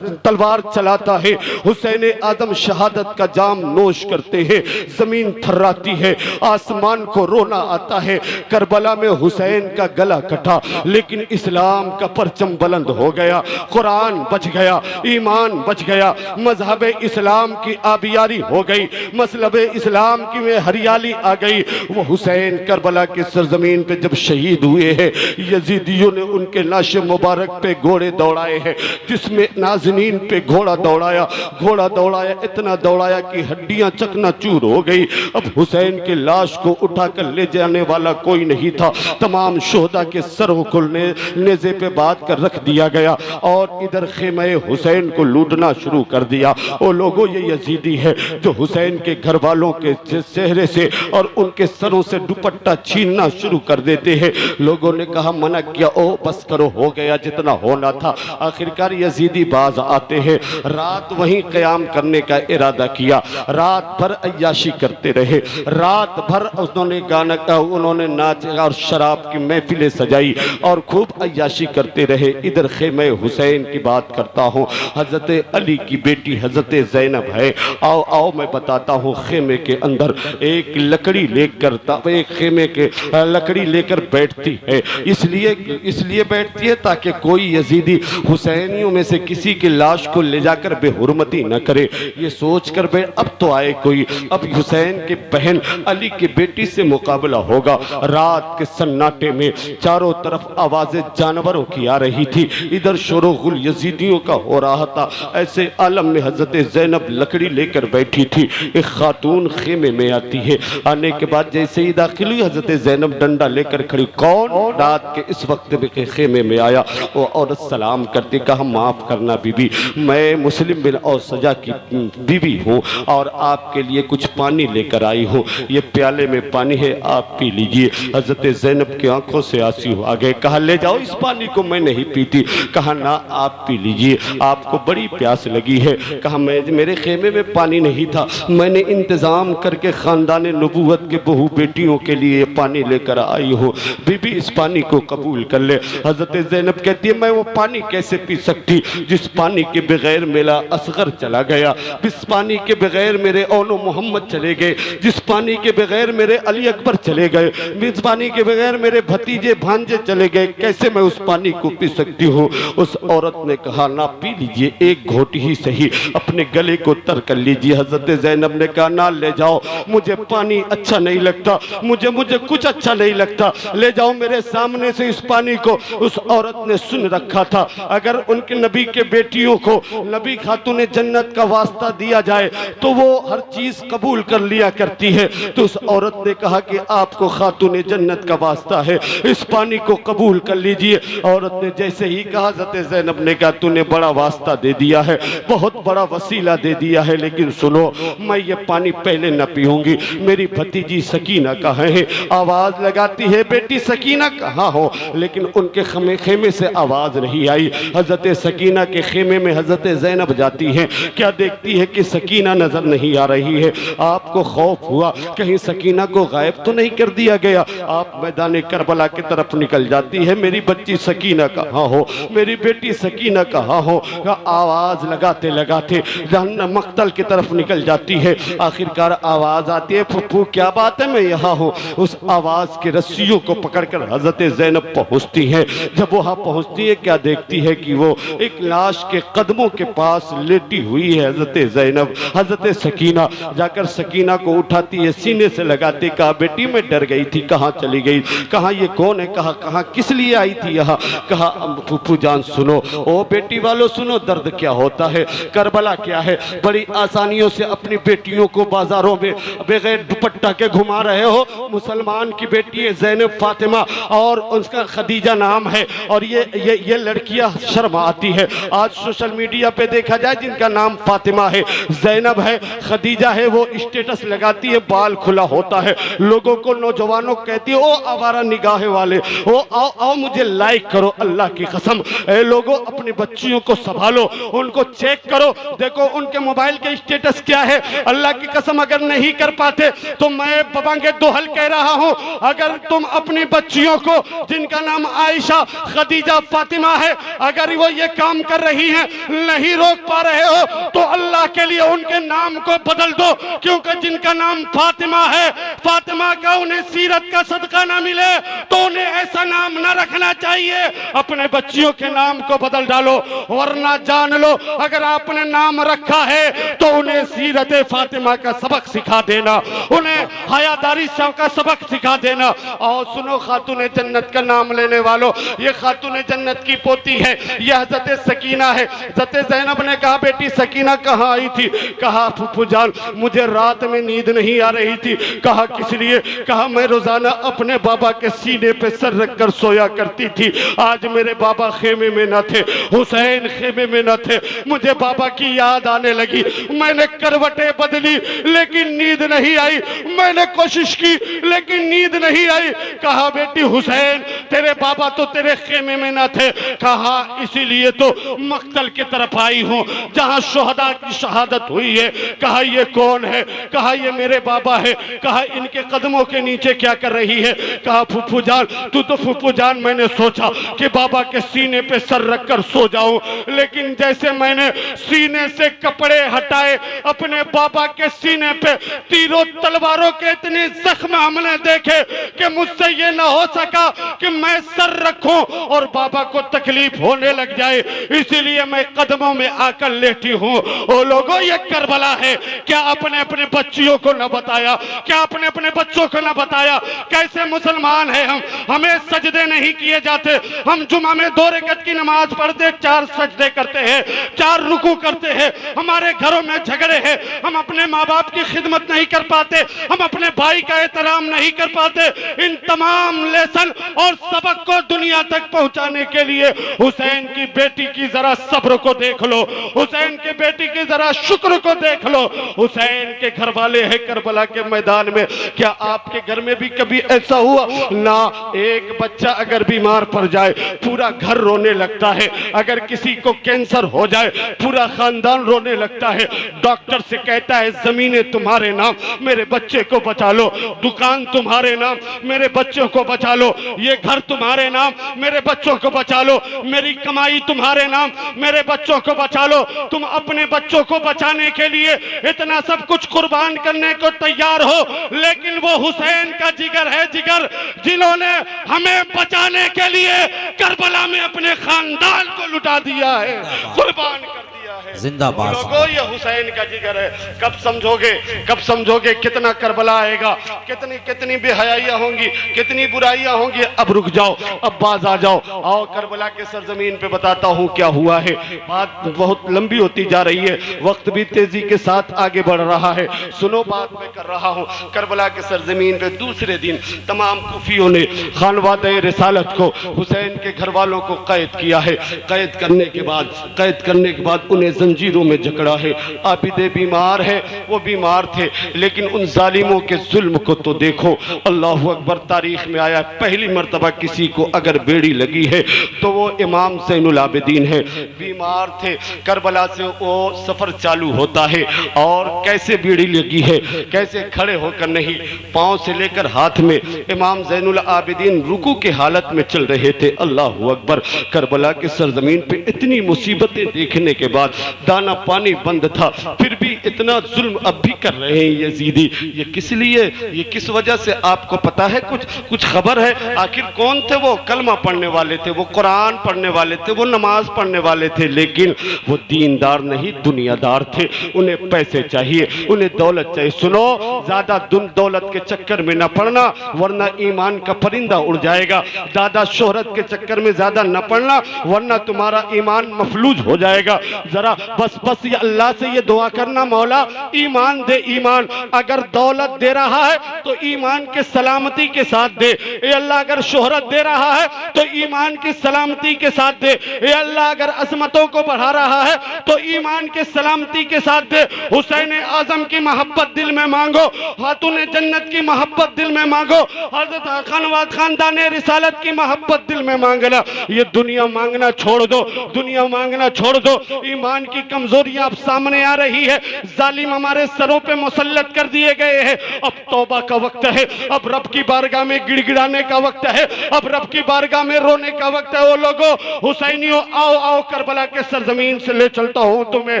[SPEAKER 3] तलवार चलाता है। हुसैन आजम शहादत का जाम नोश करते हैं, जमीन थर्राती है, आसमान को रोना आता है। करबला में हुसैन का गला कटा, लेकिन इस्लाम का परचम बुलंद हो गया, कुरान बच गया, ईमान बच गया, मजहब इस्लाम की आबियारी हो गई, मसलब इस्लाम की में हरियाली आ गई। वो हुसैन करबला के सरजमीन पे जब शहीद हुए हैं, यजीदियों ने उनके लाश मुबारक पे घोड़े दौड़ाए हैं, जिसमें नाज़नीन पे घोड़ा दौड़ाया, घोड़ा दौड़ाया, इतना दौड़ाया कि हड्डियां चकनाचूर हो गई। अब हुसैन के लाश को उठाकर ले जाने वाला कोई नहीं था। तमाम शोहदा के सरों को नेज़े पे बांध कर रख दिया गया और इधर खेमे हुसैन को लूटना शुरू कर दिया। ओ लोगों, ये यजीदी है जो हुसैन के घर वालों के चेहरे से और उनके सरों से दुपट्टा छीनना शुरू कर देते हैं। लोगों ने कहा, मना किया, ओ बस करो, हो गया जितना होना था। आखिरकार यजीदी बाज आते हैं, रात वहीं क़याम करने का इरादा किया, रात भर अय्याशी करते रहे, रात भर उन्होंने गाना का, उन्होंने नाच और शराब की महफिलें सजाई और खूब अय्याशी करते रहे। इधर खेमे हुसैन की बात करता हूँ, हजरत अली की बेटी हजरत ज़ैनब है। आओ आओ मैं बताता हूँ। खेमे के अंदर एक लकड़ी लेकर, एक खेमे के लकड़ी लेकर बैठती है, इसलिए बैठती है ताकि कोई यजीदी हुसैनियों में से किसी की लाश को ले जाकर बेहुरमती न करे। ये सोच कर बैठ, अब तो आए कोई, अब हुसैन के बहन अली की बेटी से मुकाबला होगा। रात के सन्नाटे में चारों तरफ आवाजें जानवरों की आ रही थी, इधर शोरगुल यजीदियों का हो रहा था। ऐसे आलम में हजरत ज़ैनब लकड़ी लेकर बैठी थी। एक खातून खेमे में आती है, आने के बाद जैसे ही दाखिल हुई, हजरत ज़ैनब डंडा लेकर खड़ी। कौन? रात के इस वक्त में खेमे में आया। वो औरत सलाम करती, कहा, माफ करना बीबी, मैं मुस्लिम बिन और सजा की बीबी हूँ और आपके लिए कुछ पानी लेकर आई हूँ। ये प्याले में पानी है, आप पी लीजिए। हजरत ज़ैनब की आंखों से आंसू आ गए। कहा, ले जाओ, इस पानी को मैं नहीं
[SPEAKER 1] नहीं पीती। कहा ना आप पी लीजिए, आपको बड़ी प्यास लगी है। कहा मैं, मेरे खेमे में पानी नहीं था, मैंने इंतज़ाम करके ख़ानदान नबूवत के बहू बेटियों के लिए पानी लेकर आई हूँ, बीबी इस पानी को कबूल कर ले। हज़रत ज़ैनब कहती है मैं वो पानी कैसे पी सकती जिस पानी के बगैर मेरा असगर चला गया, जिस पानी के बगैर मेरे औनो मोहम्मद चले गए, जिस पानी के बगैर मेरे अली अकबर चले गए, जिस पानी के बगैर मेरे भतीजे भांजे चले गए, कैसे मैं उस पानी को पी सकती हूँ। उस औरत ने कहा ना पी लीजिए, एक घोट ही सही, अपने गले को तर कर लीजिए। हज़रत ज़ैनब ने कहा ना ले जाओ, मुझे पानी अच्छा नहीं लगता, मुझे कुछ अच्छा नहीं लगता, ले जाओ मेरे सामने से इस पानी को। उस औरत ने सुन रखा था अगर उनके नबी के बेटियों को नबी खातून जन्नत का वास्ता दिया जाए तो वो हर चीज कबूल कर लिया करती है। तो उस औरत ने कहा कि आपको खातून जन्नत का वास्ता है, इस पानी को कबूल कर लीजिए। औरत ने जैसे ही कहा हज़रत ज़ैनब ने कहा तूने बड़ा वास्ता दे दिया है, बहुत बड़ा वसीला दे दिया है, लेकिन सुनो मैं ये पानी पहले न पीऊंगी। मेरी भतीजी सकीना कहाँ है? आवाज लगाती है बेटी सकीना कहाँ हो, लेकिन उनके खेमे से आवाज नहीं आई। हज़रत सकीना के खेमे में हज़रत ज़ैनब जाती है, क्या देखती है कि सकीना नजर नहीं आ रही है। आपको खौफ हुआ कहीं सकीना को गायब तो नहीं कर दिया गया। आप मैदान करबला की तरफ निकल जाती है, मेरी बच्ची सकीना कहाँ हो, मेरी बेटी सकीना कहाँ हो। आवाज लगाते लगाते जहन्नम मक्तल की तरफ निकल जाती है। आखिरकार आवाज आती है फुफ्फू क्या बात है मैं यहाँ हूँ। उस आवाज के रस्सियों को पकड़कर हज़रत ज़ैनब पहुँचती है। जब वहाँ पहुँचती है क्या देखती है कि वो एक लाश के कदमों के पास लेटी हुई है हज़रत ज़ैनब। हज़रत सकीना जाकर सकीना को उठाती है, सीने से लगाती, कहा बेटी मैं डर गई थी, कहाँ चली गई, कहा ये कौन है, कहा कहाँ किस लिए आई थी यहाँ। कहा फूफू जान सुनो, ओ बेटी वालों सुनो दर्द क्या होता है, करबला क्या है। बड़ी आसानियों से अपनी बेटियों को बाजारों में बगैर दुपट्टा के घुमा रहे हो। मुसलमान की बेटी है ज़ैनब फातिमा और उसका खदीजा नाम है, और ये लड़कियां शर्म आती है। आज सोशल मीडिया पे देखा जाए जिनका नाम फातिमा है, ज़ैनब है, खदीजा है, वो स्टेटस लगाती है, बाल खुला होता है, लोगों को नौजवानों कहती है ओ आवारा निगाहे वाले, ओ आओ आओ मुझे लाइक करो। अल्लाह की कसम ए लोगों अपनी बच्चियों को संभालो, उनको चेक करो, देखो उनके मोबाइल के स्टेटस क्या है। अल्लाह की कसम अगर नहीं कर पाते तो मैं बबांगे दोहल कह रहा हूं, अगर तुम अपनी बच्चियों को जिनका नाम आयशा खदीजा फातिमा है अगर वो ये काम कर रही हैं नहीं रोक पा रहे हो तो अल्लाह के लिए उनके नाम को बदल दो, क्योंकि जिनका नाम फातिमा है फातिमा का उन्हें सीरत का सदका ना मिले तो उन्हें ऐसा नाम ना रखना चाहिए। अपने बच्चियों के नाम को बदल डालो, वरना जान लो अगर आपने नाम रखा है तो उन्हें सीरत फातिमा का सबक सिखा देना, उन्हें हयादारी का सबक सिखा देना। और सुनो खातून जन्नत का नाम लेने वालों, ये खातून जन्नत की पोती है, यह हज़रत सकीना है। हज़रत ज़ैनब ने कहा बेटी सकीना कहाँ आई थी? कहा फूफू जान मुझे रात में नींद नहीं आ रही थी। कहा किस लिए? कहा मैं रोजाना अपने बाबा के सीने पे सर रख कर सोया करती थी, आज मेरे बाबा खेमे में न थे, हुसैन खेमे में न थे, मुझे बाबा की याद आने लगी, मैंने करवटें बदली लेकिन नींद नहीं आई, मैंने कोशिश की लेकिन नींद नहीं आई। कहा बेटी हुसैन तेरे बाबा तो तेरे खेमे में न थे। कहा इसीलिए तो मक्तल की तरफ आई हूँ जहाँ शुहदा की शहादत हुई है। कहा ये कौन है? कहा ये मेरे बाबा है। कहा इनके कदमों के नीचे क्या कर रही है? कहा फूफू जान तू तो फूफू जान मैंने सोचा कि बाबा के सीने पे सर रख कर सो जाऊं, लेकिन जैसे मैंने सीने से कपड़े हटाए अपने बाबा के सीने पे तीरों तलवारों के इतने जख्म हमने देखे कि मुझसे ये ना हो सका कि मैं सर रखूं और बाबा को तकलीफ होने लग जाए, इसीलिए मैं कदमों में आकर लेटी हूं। ओ लोगों ये करबला है, क्या अपने अपने बच्चियों को न बताया? क्या अपने अपने बच्चों को न बताया? कैसे मुसलमान है हम, हमें सजदे नहीं किए जाते, हम जुमा में 2 रकअत की नमाज पढ़ते 4 सजदे करते हैं, 4 रुकू करते हैं, हमारे घरों में झगड़े हैं, हम अपने माँ बाप की खिदमत नहीं कर पाते, हम अपने भाई का एहतराम नहीं कर पाते। इन तमाम लेसन और सबक को दुनिया तक पहुंचाने के लिए हुसैन की बेटी की जरा सब्र को देख लो, हुसैन की बेटी की जरा शुक्र को देख लो। हुसैन के घर वाले हैं करबला के मैदान में, क्या आपके घर में भी कभी ऐसा हुआ ना? एक बच्चा अगर बीमार पड़ जाए
[SPEAKER 3] पूरा घर रोने लगता है। अगर किसी को कैंसर हो जाए पूरा खानदान रोने लगता है। डॉक्टर से कहता है जमीनें तुम्हारे नाम, मेरे बच्चे को बचा लो। दुकान तुम्हारे नाम, मेरे बच्चों को बचा लो। ये घर तुम्हारे नाम, मेरे बच्चों को बचा लो। मेरी कमाई तुम्हारे नाम, मेरे बच्चों को बचा लो। तुम अपने बच्चों को बचाने के लिए इतना सब कुछ कुर्बान करने को तैयार हो, लेकिन वो हुसैन का जिगर है, जिगर, जिन्होंने हमें बचाने के लिए करबला में अपने खानदान को लुटा दिया है, कुर्बान कर दिया है।
[SPEAKER 2] जिंदाबाद
[SPEAKER 3] लोगों, ये हुसैन का जिगर है। कब समझोगे, कब समझोगे कितना करबला आएगा, कितनी कितनी बेहयाइयां होंगी, कितनी बुराइयां होंगी। अब रुक जाओ, अब बाज आ जाओ, आओ करबला के सरजमीन पे बताता हूँ क्या हुआ है। बात बहुत लंबी होती जा रही है, वक्त भी तेजी के साथ आगे बढ़ रहा है। सुनो बात मैं कर रहा हूँ। करबला के सरजमीन पे दूसरे दिन तमाम कुफियों ने खानवादे रिसालत को, हुसैन के घर वालों को कैद किया है। कैद करने के बाद उन्हें जंजीरों में जकड़ा है। आबिदे बीमार है, वो बीमार थे, लेकिन उन जालिमों के जुल्म को तो देखो। अल्लाह अकबर, तारीख में आया पहली मर्तबा किसी को अगर बेड़ी लगी है तो वो इमाम ज़ैनुल आबिदीन है। बीमार थे, करबला से वो सफर चालू होता है और कैसे बेड़ी लगी है, कैसे खड़े होकर नहीं, पांव से लेकर हाथ में इमाम ज़ैनुल आबिदीन रुकू के हालत में चल रहे थे। अल्लाह अकबर, करबला के सरजमीन पे इतनी मुसीबतें देखने के बाद दाना पानी बंद था, फिर भी इतना जुल्म अब भी कर रहे हैं यजीदी। ये किस लिए, ये किस वजह से आपको पता है? कुछ खबर है? आखिर कौन थे वो? कलमा पढ़ने वाले थे, वो कुरान पढ़ने वाले थे, वो नमाज पढ़ने वाले थे, लेकिन वो दीनदार नहीं, दुनियादार थे। उन्हें पैसे चाहिए, उन्हें दौलत चाहिए। सुनो, ज्यादा दौलत के चक्कर में न पड़ना, वरना ईमान का परिंदा उड़ जाएगा। ज्यादा शोहरत के चक्कर में ज्यादा न पड़ना, वरना तुम्हारा ईमान मफलूज हो जाएगा। जरा बस ये अल्लाह से ये दुआ करना, मौला ईमान दे, ईमान। अगर दौलत दे रहा है तो ईमान के सलामती के साथ दे। ए अल्लाह, अगर शोहरत दे रहा है तो ईमान की सलामती के साथ दे। ए अल्लाह, अगर अजमतों को बढ़ा रहा है तो ईमान के सलामती के साथ दे। हुसैन आजम की मोहब्बत दिल में मांगो, खातून जन्नत की मोहब्बत दिल में मांगो, हज़रत खानदान रिसालत की मोहब्बत दिल में मांगना। ये दुनिया मांगना छोड़ दो, दुनिया मांगना छोड़ दो। ईमान की कमजोरियां अब सामने आ रही है, जालिम हमारे सरों पे मुसल्लत कर दिए गए हैं। अब तौबा का वक्त है, अब रब की बारगाह में गिड़गिड़ाने का वक्त है, अब रब की बारगाह में रोने का वक्त है। वो लोगों, हुसैनियों, आओ आओ, करबला के सरजमीन से ले चलता हूं तुम्हें।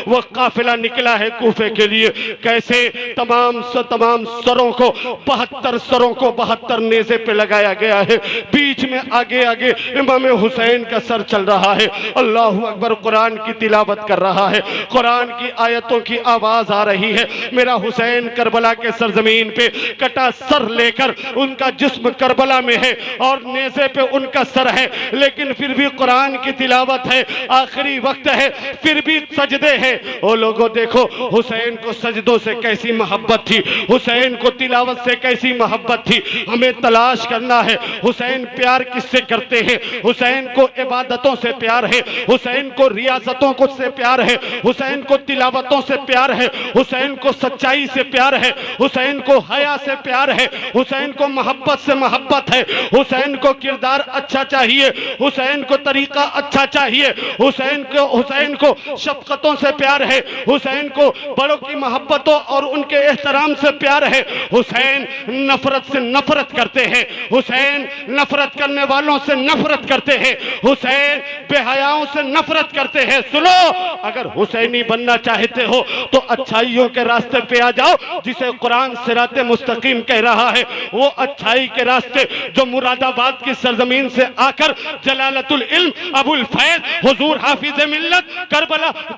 [SPEAKER 3] वो काफिला निकला है कूफे के लिए। कैसे तमाम सरों को, 72 सरों को 72 नेज़े पे लगाया गया है। बीच में आगे आगे इमाम हुसैन का सर चल रहा है। अल्लाह अकबर, कुरान की तिलावत कर रहा है, कुरान की आयतों की आवाज आ रही है। मेरा हुसैन करबला के सरजमीन पे कटा सर लेकर, उनका जिस्म करबला में है और नेज़े पे उनका सर है, लेकिन फिर भी कुरान की तिलावत है। आखिरी वक्त है, फिर भी सजदे हैं। ओ लोगों, देखो हुसैन को सजदों से कैसी मोहब्बत थी, हुसैन को तिलावत से कैसी मोहब्बत थी। हमें तलाश करना है हुसैन प्यार किससे करते हैं। हुसैन को इबादतों से प्यार है, हुसैन को रियासतों को से प्यार है, हुसैन को तिलावतों से प्यार है, हुसैन को सच्चाई से प्यार है, हुसैन को हया से प्यार है, हुसैन को मोहब्बत से मोहब्बत है, हुसैन को किरदार अच्छा चाहिए, हुसैन को तरीका अच्छा चाहिए, हुसैन को शफकतों से प्यार है, हुसैन को बड़ों की मोहब्बतों और उनके एहतराम से प्यार है। हुसैन नफरत से नफरत करते हैं, हुसैन नफरत करने वालों से नफरत करते हैं, हुसैन बेहयाओं से नफरत करते हैं। सुनो, अगर हुसैनी बनना चाहते हो तो अच्छाइयों के रास्ते पे आ जाओ, जिसे कुरान सिराते मुस्तकीम कह रहा है। वो अच्छाई के रास्ते जो मुरादाबाद की सरजमीन से आकर जलालतुल इल्म अबुल फैज हुजूर हाफिज मिल्लत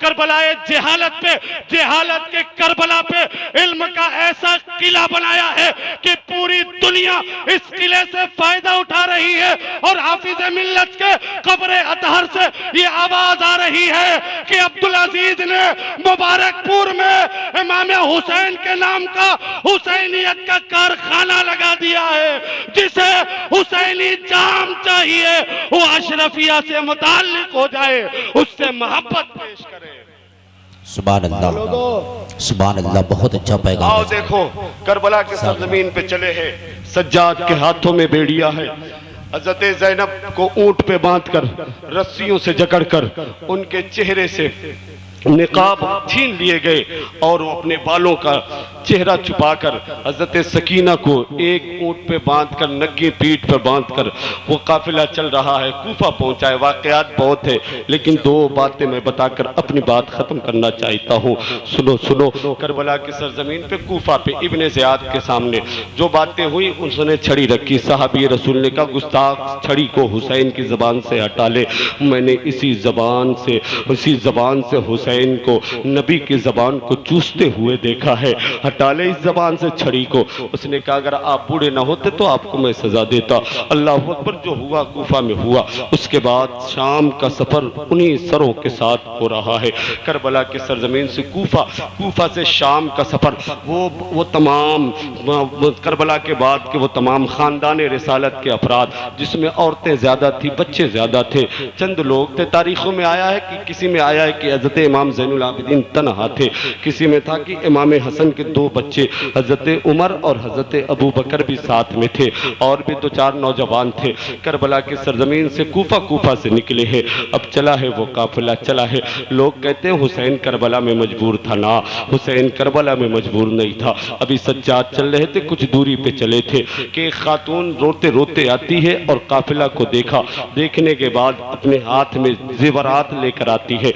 [SPEAKER 3] करबलाए जेहालत के करबला पे इल्म का ऐसा किला बनाया है कि पूरी दुनिया इस किले से फायदा उठा रही है। और हाफिज मिल्लत के कब्र अतहर से ये आवाज आ रही है कि अब्दुल अजीज ने मुबारकपुर में इमाम हुसैन के नाम का हुसैनियत का कारखाना लगा दिया है। जिसे हुसैनी जाम चाहिए वो अशरफिया से मुताल्लिक हो जाए, उससे मोहब्बत पेश करे।
[SPEAKER 2] सुभान अल्लाह, सुभान अल्लाह, बहुत अच्छा पैगाम।
[SPEAKER 3] आओ देखो, करबला के सरजमीन पे चले हैं, सज्जाद के हाथों में बेड़िया है,
[SPEAKER 1] हजरत ज़ैनब को ऊंट पे बांधकर रस्सियों से जकड़कर उनके चेहरे से निकाब छीन लिए गए और वो अपने बालों का चेहरा छुपाकर हजरत सकीना को एक ऊंट पे बांधकर नंगी पीठ पर बांधकर वो काफिला चल रहा है, कूफा पहुंचा है। वाकयात बहुत है लेकिन दो बातें मैं बताकर अपनी बात खत्म करना चाहता हूँ। सुनो सुनो, करबला की सरजमीन पे कूफा पे इब्ने ज़ियाद के सामने जो बातें हुई उसने छड़ी रखी। साहबी रसूल ने कहा गुस्ताख छड़ी को हुसैन की ज़बान से हटा ले। मैंने इसी ज़बान से हुसैन को नबी की ज़बान को चूसते हुए देखा है। हटा ले इस ज़बान से छड़ी को। उसने कहा अगर आप बूढ़े ना होते तो आपको मैं सजा देता। अल्लाह अकबर। जो हुआ कूफा में हुआ। उसके बाद शाम का सफ़र उन्हीं सरों के साथ हो रहा है। करबला की सरजमीन से कूफा से शाम का सफ़र वो तमाम करबला के बाद के वो तमाम ख़ानदान रिसालत के अफराद जिसमें औरतें ज़्यादा थी, बच्चे ज़्यादा थे, चंद लोग थे। तारीख़ों में आया है कि किसी में आया है कि हज़रत इमाम ज़ैनुल आबिदीन तन्हा थे, किसी में था कि इमाम हसन के दो बच्चे हज़रत उमर और हज़रत अबू बकर भी साथ में थे और भी दो चार नौजवान थे। करबला की सरजमीन से कूफा से निकले हैं। अब चला है वो काफिला, चला है। लोग कहते हैं हुसैन करबला में मजबूर था। ना, हुसैन करबला में मजबूर नहीं था। अभी सज्जाद चल रहे थे, कुछ दूरी पे चले थे कि खातून रोते रोते आती है और काफिला को देखा। देखने के बाद अपने हाथ में जेवरात लेकर आती है।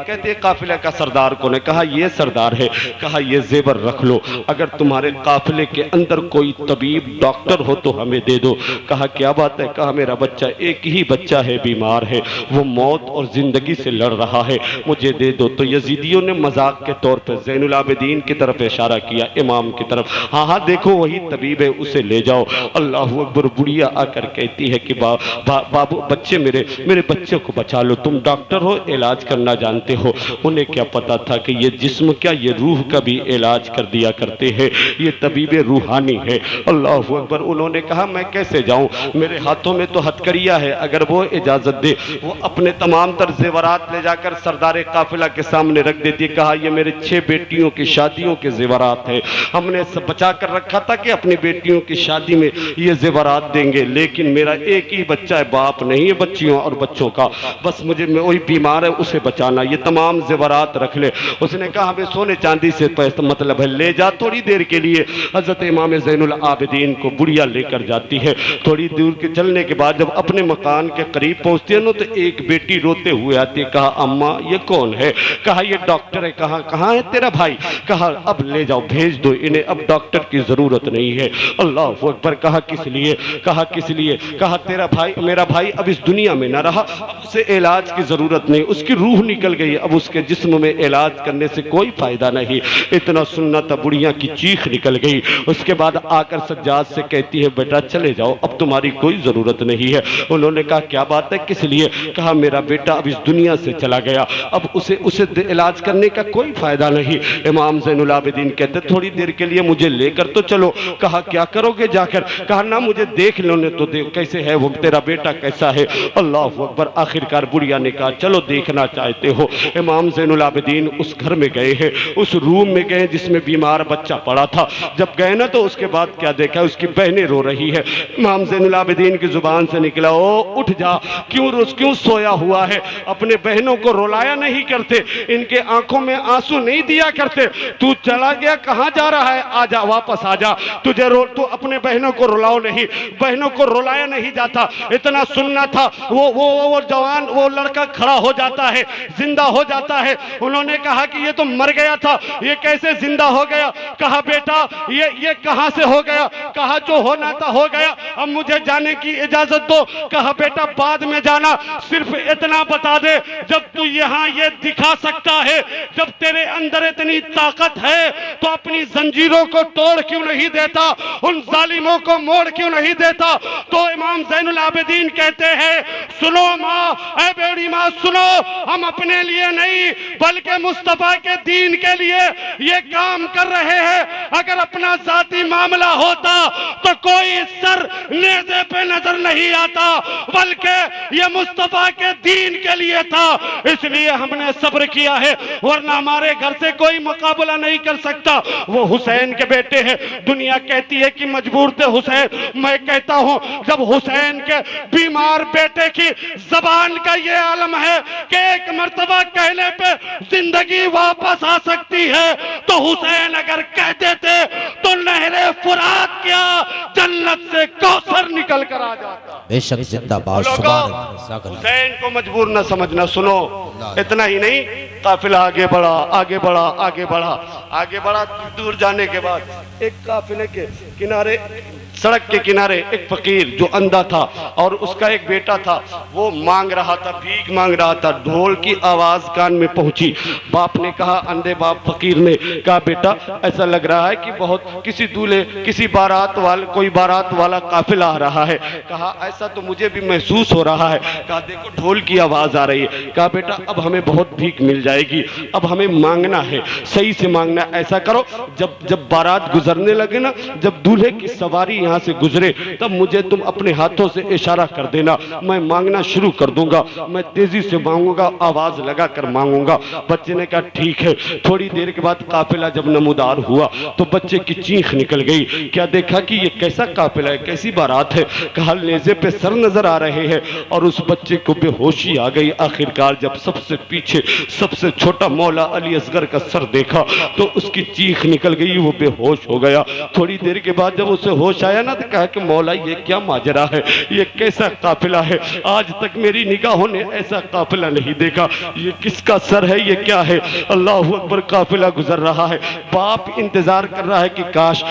[SPEAKER 1] कहते हैं काफिले का सरदार कौन है? कहा ये सरदार है। कहा ये जेवर रख लो, अगर तुम्हारे काफिले के अंदर कोई तबीब डॉक्टर हो तो हमें दे दो। कहा क्या बात है? कहा मेरा बच्चा, एक ही बच्चा है, बीमार है, वो मौत और जिंदगी से लड़ रहा है, मुझे दे दो। तो यजीदियों ने मजाक के तौर पर ज़ैनुल आबिदीन की तरफ इशारा किया, इमाम की तरफ। हाँ देखो वही तबीब है, उसे ले जाओ। अल्लाह अकबर। बुढ़िया आकर कहती है कि बाबू बच्चे मेरे बच्चे को बचा लो, तुम डॉक्टर हो, इलाज करना जानते हो। उन्हें क्या पता था कि ये जिस्म क्या, ये रूह का भी इलाज कर दिया करते हैं, ये तबीब रूहानी है। अल्लाह अकबर। उन्होंने कहा मैं कैसे जाऊं, मेरे हाथों में तो हथकरिया है, अगर वो इजाज़त दे। वो अपने तमाम तर जेवरात ले जाकर सरदार काफिला के सामने रख देती। कहा ये मेरे 6 बेटियों की शादियों के जेवरात है, हमने सब बचा कर रखा था कि अपनी बेटियों की शादी में ये जेवरात देंगे, लेकिन मेरा एक ही बच्चा है, बाप नहीं है बच्चियों और बच्चों का, बस मुझे वही बीमार है, उसे बचाना, ये तमाम जेवरात रख ले। उसने कहा हमें सोने चांदी से पैसा मतलब है, ले जा थोड़ी देर के लिए। हजरत इमाम ज़ैनुल आबिदीन को बुढ़िया लेकर जाती है। थोड़ी दूर के चलने के बाद जब अपने मकान के करीब पहुंचती है ना, तो एक बेटी रोते हुए आती है। कहा अम्मा ये कौन है? कहा ये डॉक्टर है। कहा कहाँ है तेरा भाई? कहा अब ले जाओ, भेज दो इन्हें, अब डॉक्टर की जरूरत नहीं है। अल्लाह अकबर। कहा किस लिए? कहा किस लिए? कहा तेरा भाई, मेरा भाई अब इस दुनिया में ना रहा, उसे इलाज की जरूरत नहीं, उसकी रूह निकल गई, अब उसके जिस्म में इलाज करने से कोई फायदा नहीं। इतना सुनना था, बुढ़िया की चीख निकल गई। उसके बाद आकर सज्जाद से कहती है बेटा चले जाओ, अब तुम्हारी कोई जरूरत नहीं है। उन्होंने कहा क्या बात है, किस लिए? कहा मेरा बेटा अब इस दुनिया से चला गया, अब उसे इलाज करने का कोई फायदा नहीं। इमाम ज़ैनुल आबिदीन कहते थोड़ी देर के लिए मुझे लेकर तो चलो। कहा क्या करोगे जाकर? कहा ना मुझे देख लो ने तो देख कैसे है वो, तेरा बेटा कैसा है। अल्लाह अकबर। आखिरकार बुढ़िया ने कहा चलो देखना चाहते हो। इमाम ज़ैनुल आबिदीन उस घर में गए हैं, उस रूम में गए जिसमें बीमार बच्चा पड़ा था। जब गए ना तो उसके बाद क्या देखा, उसकी बहनें रो रही है। इमाम ज़ैनुल आबिदीन की जुबान से निकला ओ उठ जा, क्यों सोया हुआ है? अपने बहनों को रुलाया नहीं करते, इनके आंखों में आंसू नहीं दिया करते। तू चला गया, कहां जा रहा है? आजा, वापस आजा, तुझे तू अपने बहनों को रुलाओ नहीं, बहनों को रुलाया नहीं जाता। इतना सुनना था। वो जवान, वो लड़का खड़ा हो जाता है, जिंदा हो जाता है। उन्होंने कहा कि ये तो मर गया था, ये कैसे जिंदा हो गया? कहा बेटा ये कहां से हो गया? कहा जो होना था हो गया, अब मुझे जाने की इजाजत दो। कहा बेटा बाद में जाना, सिर्फ इतना बता दे जब तू यहाँ ये दिखा सकता है, जब तेरे अंदर इतनी ताकत है तो अपनी जंजीरों को तोड़ क्यों नहीं देता, उन जालिमों को मोड़ क्यों नहीं देता? तो इमाम ज़ैनुल आबिदीन कहते हैं सुनो माँ, ऐ बेड़ी माँ सुनो, हम अपने लिए नहीं बल्कि मुस्तफा के दीन के लिए ये काम कर रहे हैं।
[SPEAKER 3] अगर अपना जाती मामला होता तो कोई सर नेज़े पे नजर नहीं आता, बल्कि ये मुस्तफा के दीन के लिए था, इसलिए हमने सब्र किया है, वरना हमारे घर से कोई मुकाबला नहीं कर सकता। वो हुसैन के बेटे हैं, दुनिया कहती है कि मजबूर थे हुसैन, मैं कहता हूं जब हुसैन के बीमार बेटे की जबान का ये आलम है कि एक मर्तबा कहने पे जिंदगी वापस आ सकती है, तो हुसैन अगर कह देते तो नहरे फुरात क्या जन्नत से कौसर निकल कर आ जाता।
[SPEAKER 2] बेशक जिंदाबाद।
[SPEAKER 3] हुसैन को मजबूर न समझना। सुनो, इतना ही नहीं, काफिला आगे बढ़ा आगे बढ़ा आगे बढ़ा आगे बढ़ा। दूर जाने के बाद एक काफिले के किनारे, सड़क के किनारे एक फकीर जो अंधा था और उसका एक बेटा था, वो मांग रहा था, भीख मांग रहा था। ढोल की आवाज कान में पहुंची। बाप ने कहा, अंधे बाप फकीर ने कहा, बेटा ऐसा लग रहा है कि बहुत किसी दूल्हे, किसी बारात वाले, कोई बारात वाला काफिला आ रहा है। कहा ऐसा तो मुझे भी महसूस हो रहा है। कहा देखो ढोल की आवाज आ रही है। कहा बेटा अब हमें बहुत भीख मिल जाएगी, अब हमें मांगना है, सही से मांगना। ऐसा करो, जब बारात गुजरने लगे ना, जब दूल्हे की सवारी यहाँ से गुजरे, तब मुझे तुम अपने हाथों से इशारा कर देना, मैं मांगना शुरू कर दूंगा। मैं तेजी से मांगूंगा, आवाज लगाकर मांगूंगा। बच्चे ने कहा ठीक है। थोड़ी देर के बाद काफिला जब नमूदार हुआ तो बच्चे की चीख निकल गई। क्या देखा कि ये कैसा काफिला है, कैसी बारात है। कहा नेज़े पे सर नजर आ रहे हैं, और उस बच्चे को बेहोशी आ गई। आखिरकार जब सबसे पीछे सबसे छोटा मौला अली असगर का सर देखा तो उसकी चीख निकल गई, वो बेहोश हो गया। थोड़ी देर के बाद जब उसे होश आया ना, तो कहा कि मौला ये क्या माजरा है, ये कैसा काफिला है, आज तक मेरी निगाहों ने ऐसा काफिला नहीं देखा, ये किसका सर है, ये क्या है। अल्लाह अकबर, काफिला गुजर रहा है। बाप इंतजार कर रहा है कि काश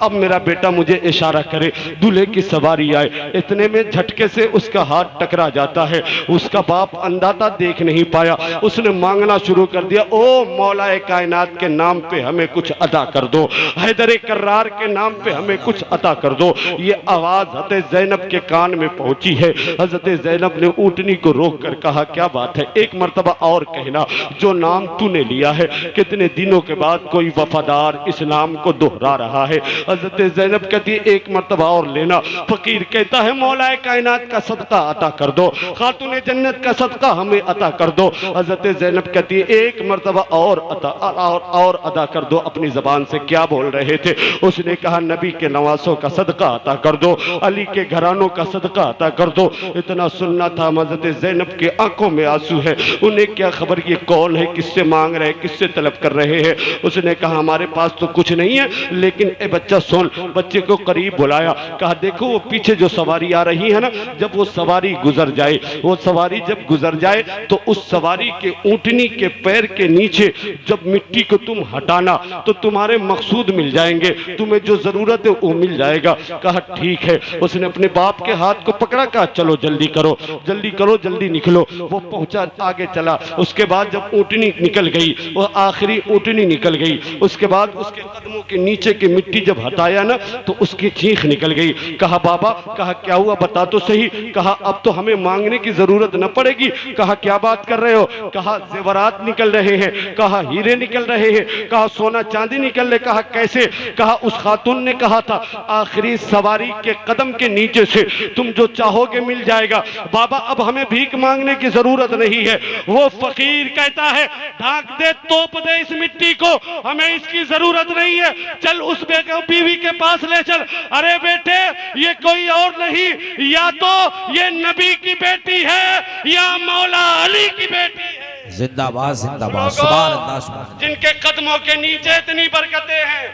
[SPEAKER 3] अब मेरा बेटा मुझे इशारा करे, दूल्हे की सवारी आए। इतने में झटके से उसका हाथ टकरा जाता है। उसका बाप अंधा था, देख नहीं पाया। उसने मांगना शुरू कर दिया, ओ मौलाए कायनात के नाम पे हमें कुछ अदा कर दो, हैदर कर्रार के नाम पे हमें कुछ अदा कर दो। ये आवाज हज़रत ज़ैनब के कान में पहुंची है। हज़रत ज़ैनब ने ऊँटनी को रोक कर कहा, क्या बात है, एक मर्तबा और कहना, जो नाम तूने लिया है, कितने दिनों के बाद कोई वफादार इस्लाम को दोहरा रहा है। हज़रत ज़ैनब कहती है, एक मर्तबा और लेना। फकीर कहता है, मौलाए कायनात का सदका अता कर दो, खातूने जन्नत का सदका हमें अता कर दो। हज़रत ज़ैनब कहती है, एक मर्तबा और अदा कर दो। अपनी जबान से क्या बोल रहे थे? उसने कहा, नबी के नवासों का सदका अता कर दो, अली के घरानों का सदका अता कर दो। इतना सुनना था। हज़रत ज़ैनब के आंखों में आंसू है। उन्हें क्या खबर ये कौन है, किससे मांग रहे, किससे तलब कर रहे हैं। उसने कहा, हमारे पास तो कुछ नहीं है, लेकिन ए बच्चा सुन। बच्चे को करीब बुलाया, कहा देखो वो पीछे जो सवारी आ रही है ना, जब वो सवारी गुजर जाए, वो सवारी जब गुजर जाए तो उस सवारी के ऊँटनी के पैर के नीचे जब मिट्टी को तुम हटाना तो तुम्हारे मकसूद मिल जाएंगे, तुम्हें जो जरूरत है वो मिल जाएगा। कहा ठीक है। उसने अपने बाप के हाथ को पकड़ा, कहा चलो जल्दी करो, जल्दी करो, जल्दी निकलो। वो पहुंचा, आगे चला। उसके बाद जब ऊँटनी निकल गई, वो आखिरी ऊँटनी निकल गई, उसके बाद उसके कदमों के नीचे की मिट्टी जब हटाया ना तो उसकी चीख निकल गई। कहा बाबा, कहा क्या हुआ बता तो सही। कहा अब तो हमें मांगने की जरूरत न पड़ेगी। कहा क्या बात कर रहे हो? कहा जेवरात निकल रहे हैं, कहा हीरे निकल रहे हैं, कहा सोना चांदी निकल रहे। कहा कैसे? कहा उस खातून ने कहा था, आखिरी सवारी के कदम के नीचे से तुम जो चाहोगे मिल जाएगा। बाबा अब हमें भीख मांगने की जरूरत नहीं है। वो फकीर कहता है, ढांक दे, तोप दे इस मिट्टी को, हमें इसकी जरूरत नहीं है, चल उस बीवी के पास ले चल। अरे बेटे ये कोई और नहीं, या तो ये नबी की बेटी है या मौला अली की बेटी है।
[SPEAKER 2] जिंदाबाद जिंदाबाद, सुभान अल्लाह, सुभान अल्लाह।
[SPEAKER 3] जिनके कदमों के नीचे इतनी बरकतें हैं,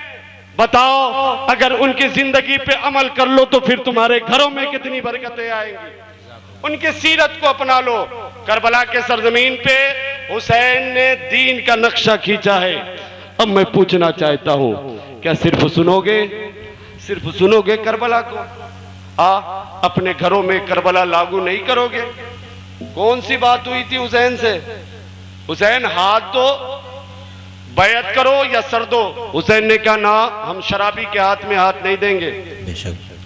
[SPEAKER 3] बताओ अगर उनकी जिंदगी पे अमल कर लो तो फिर तुम्हारे घरों में कितनी बरकतें आएंगी। उनकी सीरत को अपना लो। करबला के सरजमीन पे हुसैन ने दीन का नक्शा खींचा है। अब मैं पूछना चाहता हूं, क्या सिर्फ सुनोगे करबला को? अपने घरों में करबला लागू नहीं करोगे? कौन सी बात हुई थी हुसैन से? हुसैन हाथ दो, बैत करो या सर दो। हुसैन ने कहा ना, हम शराबी के हाथ में हाथ नहीं देंगे,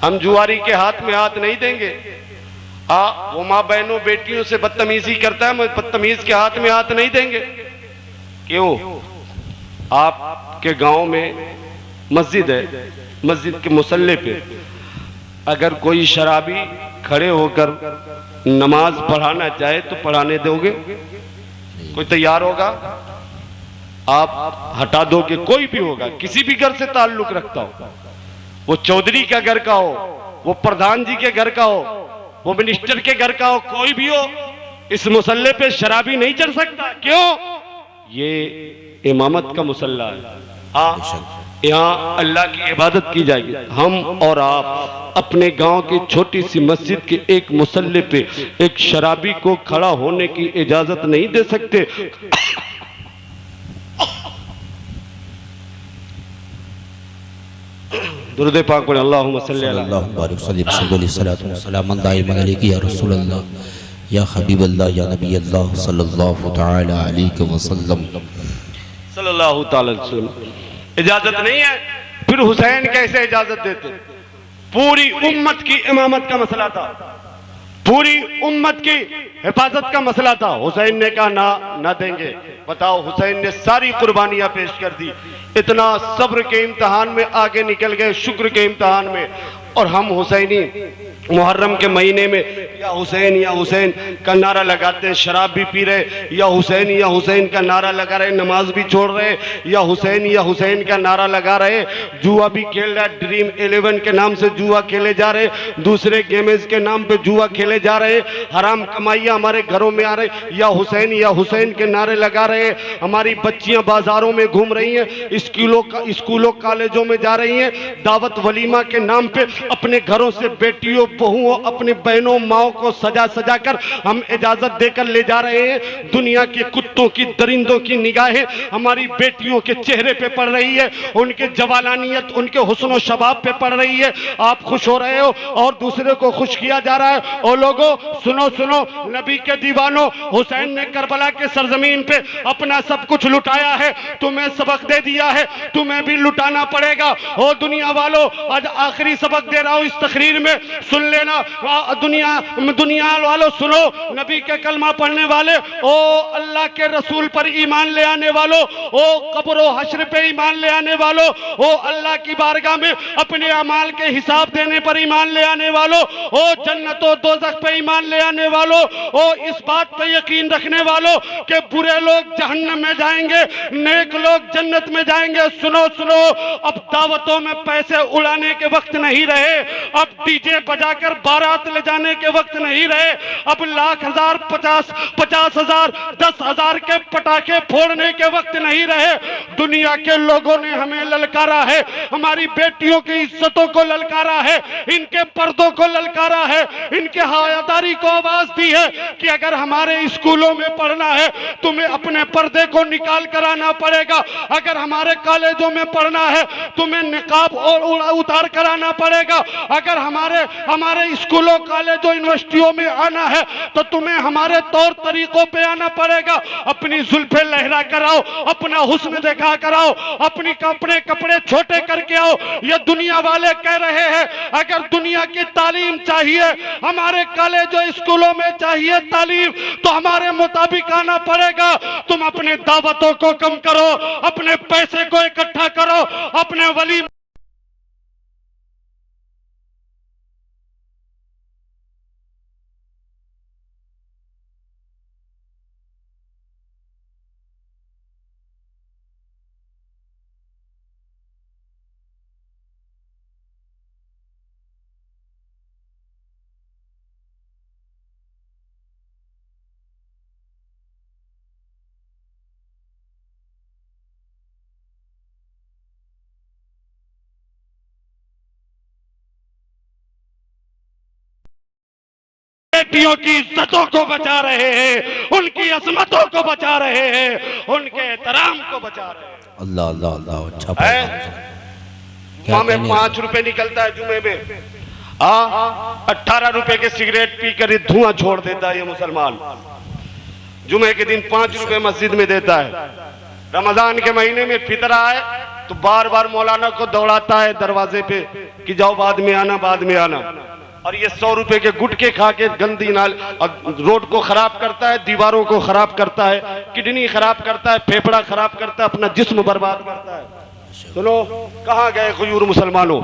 [SPEAKER 3] हम जुआरी के हाथ में हाथ नहीं देंगे। वो माँ बहनों बेटियों से बदतमीजी करता है, मैं बदतमीज के हाथ में हाथ नहीं देंगे। क्यों? आपके गांव में
[SPEAKER 1] मस्जिद है, मस्जिद के मुसल्ले पे अगर कोई शराबी खड़े होकर नमाज पढ़ाना चाहे तो पढ़ाने दोगे? कोई तैयार होगा? आप हटा दोगे? कोई भी होगा, किसी भी घर से ताल्लुक रखता हो, वो चौधरी का घर का हो, वो प्रधान जी के घर का हो, वो मिनिस्टर के घर का हो, कोई भी हो, इस मुसल्ले पे शराबी नहीं चढ़ सकता। क्यों? ये इमामत का मुसल्ला है। यहाँ अल्लाह की इबादत की जाएगी। हम और आप अपने गांव की छोटी सी मस्जिद के एक मुसल्ले पे एक शराबी को खड़ा होने की इजाजत नहीं दे सकते। दुरूद पाक पढ़े, अल्लाहुम्मा सल्ली अला
[SPEAKER 2] या हबीबल्लाह या नबी अल्लाह सल्लल्लाहु तआला अलैहि वसल्लम।
[SPEAKER 1] सल्लल्लाहु तआला अलैहि वसल्लम। इजाजत नहीं है, फिर हुसैन कैसे इजाजत देते? पूरी उम्मत की इमामत का मसला था, पूरी उम्मत की हिफाजत का मसला था। हुसैन ने कहा ना देंगे। बताओ, हुसैन ने सारी कुर्बानियां पेश कर दी। इतना सब्र के इम्तिहान में आगे निकल गए, शुक्र के इम्तिहान में। और हम हुसैनी मुहर्रम के महीने में या हुसैन का नारा लगाते हैं, शराब भी पी रहे, या हुसैन का नारा लगा रहे, नमाज भी छोड़ रहे, या हुसैन का नारा लगा रहे, जुआ भी खेल रहे, ड्रीम 11 के नाम से जुआ खेले जा रहे, दूसरे गेमेज के नाम पे जुआ खेले जा रहे, हराम कमाइयाँ हमारे घरों में आ रहे, या हुसैन के नारे लगा रहे। हमारी बच्चियां बाजारों में घूम रही हैं, स्कूलों कॉलेजों में जा रही हैं, दावत वलीमा के नाम पे अपने घरों से बेटियों बहुओं अपनी बहनों माओ को सजा कर हम इजाजत देकर ले जा रहे हैं। दुनिया के कुत्तों की दरिंदों की निगाहें हमारी बेटियों के चेहरे पे पड़ रही है, उनके जवालानियत उनके हुस्न शबाब पे पड़ रही है। आप खुश हो रहे हो और दूसरे को खुश किया जा रहा है। और लोगों सुनो नबी के दीवानों, हुसैन ने करबला के सरजमीन पे अपना सब कुछ लुटाया है, तुम्हें सबक दे दिया है, तुम्हें भी लुटाना पड़ेगा। ओ दुनिया वालों, आज आखिरी सबक दे रहा हूं इस तकरीर में, सुन लेना। दुनिया वालों सुनो, नबी के कलमा पढ़ने वाले, ओ अल्लाह के रसूल पर ईमान ले आने वालों, ओ कब्र हश्र पे ईमान ले आने वालों, ओ अल्लाह की बारगाह में अपने अमाल के हिसाब देने पर ईमान ले आने वालों, ओ जन्नत और दोज़ख पे ईमान ले आने वालों, ओ इस बात पे यकीन रखने वालों कि बुरे लोग जहन्नम में जाएंगे, नेक लोग जन्नत में जाएंगे। सुनो, अब दावतों में पैसे उड़ाने के वक्त नहीं रहे, अब डीजे बजाकर बारात ले जाने के वक्त नहीं रहे, अब लाख हजार 50,000 10,000 के पटाखे फोड़ने के वक्त नहीं रहे। दुनिया के लोगों ने हमें ललकारा है, हमारी बेटियों की इज्जतों को ललकारा है, इनके पर्दों को ललकारा है, इनके हयादारी को आवाज दी है कि अगर हमारे स्कूलों में पढ़ना है तुम्हें अपने पर्दे को निकाल कर आना पड़ेगा, अगर हमारे कॉलेजों में पढ़ना है तुम्हें निकाब और उतार कर आना पड़ेगा, अगर हमारे स्कूलों कॉलेजों यूनिवर्सिटियों में आना है तो तुम्हें हमारे तौर तरीकों पे आना पड़ेगा। अपनी जुल्फे लहरा कर आओ, अपना हुस्न दिखा कर आओ, अपने कपड़े छोटे करके आओ। ये दुनिया वाले कह रहे हैं अगर दुनिया की तालीम चाहिए, हमारे कॉलेजों स्कूलों में चाहिए तालीम, तो हमारे मुताबिक आना पड़ेगा। तुम अपने दावतों को कम करो, अपने पैसे को इकट्ठा करो, अपने वली बेटियों की इज्जतों को बचा रहे हैं, उनकी अजमतों को बचा रहे हैं, उनके एहतराम को बचा रहे हैं।
[SPEAKER 2] अल्लाह अल्लाह अल्लाह। अच्छा
[SPEAKER 1] जुम्मा में 5 रुपए निकलता है, जुमे में 18 रुपए के सिगरेट पीकर धुआं छोड़ देता है ये मुसलमान। जुमे के दिन 5 रुपए मस्जिद में देता है। रमजान के महीने में फितर आए तो बार बार मौलाना को दौड़ाता है दरवाजे पे कि जाओ बाद में आना। और ये 100 रुपए के गुटके खा के गंदी नाल रोड को खराब करता है, दीवारों को खराब करता है, किडनी खराब करता है, फेफड़ा खराब करता है, अपना जिस्म बर्बाद करता है।
[SPEAKER 3] सुनो, कहाँ गए हुजूर मुसलमानों,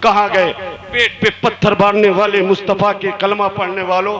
[SPEAKER 3] कहाँ गए पेट पे पत्थर बांधने वाले मुस्तफ़ा के कलमा पढ़ने वालों,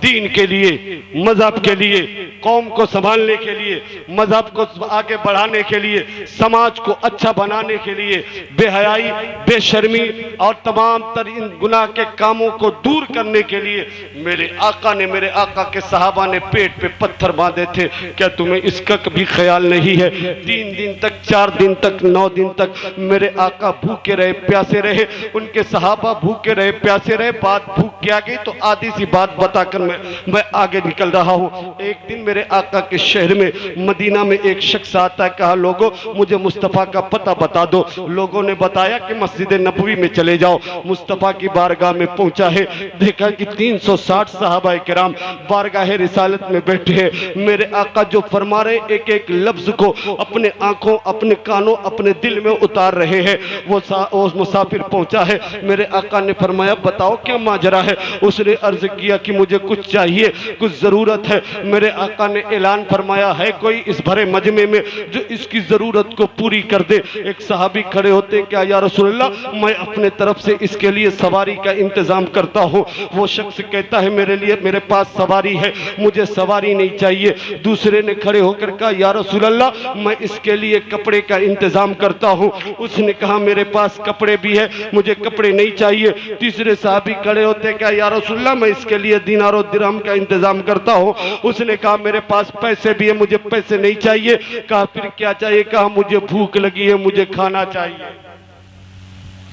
[SPEAKER 3] दीन के लिए, मजहब के लिए, कौम को संभालने के लिए, मजहब को आगे बढ़ाने के लिए, समाज को अच्छा बनाने के लिए, बेहयाई, बेशर्मी और तमाम तर इन गुनाह के कामों को दूर करने के लिए मेरे आका के सहाबा ने पेट पे पत्थर बांधे थे। क्या तुम्हें इसका कभी ख्याल नहीं है? 3 दिन तक, 4 दिन तक, 9 दिन तक मेरे आका भूखे रहे, प्यासे रहे, उनके सहाबा भूखे रहे, प्यासे रहे। बात भूख के आ गई तो आधी सी बात बताकर मैं आगे निकल रहा हूँ। एक दिन मेरे आका के शहर में, मदीना में एक शख्स आता है, कहा लोगों मुझे मुस्तफ़ा का पता बता दो। लोगों ने बताया कि मस्जिद नबवी में चले जाओ। मुस्तफ़ा की बारगाह में पहुंचा है, देखा कि 360 सहाबा किराम बारगाह रिसालत में बैठे हैं। मेरे आका जो फरमा रहे, एक एक लफ्ज को अपने आंखों, अपने कानों, अपने दिल में उतार रहे हैं। वो मुसाफिर पहुंचा है, मेरे आका ने फरमाया बताओ क्या माजरा है। उसने अर्ज किया कि मुझे कुछ चाहिए, कुछ जरूरत है। मेरे आका ने ऐलान फरमाया है कोई इस भरे मजमे में जो इसकी जरूरत को पूरी कर दे। एक सहाबी खड़े होते, क्या या रसूलल्लाह मैं अपने तरफ से इसके लिए सवारी का इंतजाम करता हूँ। वो शख्स कहता है मेरे पास सवारी है, मुझे सवारी नहीं चाहिए। दूसरे ने खड़े होकर कहा या रसूलल्लाह मैं इसके लिए कपड़े का इंतजाम करता हूँ। उसने कहा मेरे पास कपड़े भी है, मुझे कपड़े नहीं चाहिए। तीसरे साहबी खड़े होते, क्या या रसूलल्लाह मैं इसके लिए दिनार और दिरहम का इंतजाम करता हूँ। उसने कहा मेरे पास पैसे भी है, मुझे पैसे नहीं चाहिए। कहा फिर क्या चाहिए? कहा मुझे भूख लगी है, मुझे खाना चाहिए।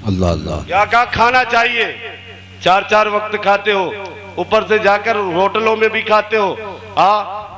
[SPEAKER 2] अल्लाह अल्लाह।
[SPEAKER 3] क्या कहा? खाना चाहिए। 4-4 वक्त खाते हो, ऊपर से जाकर होटलों में भी खाते हो,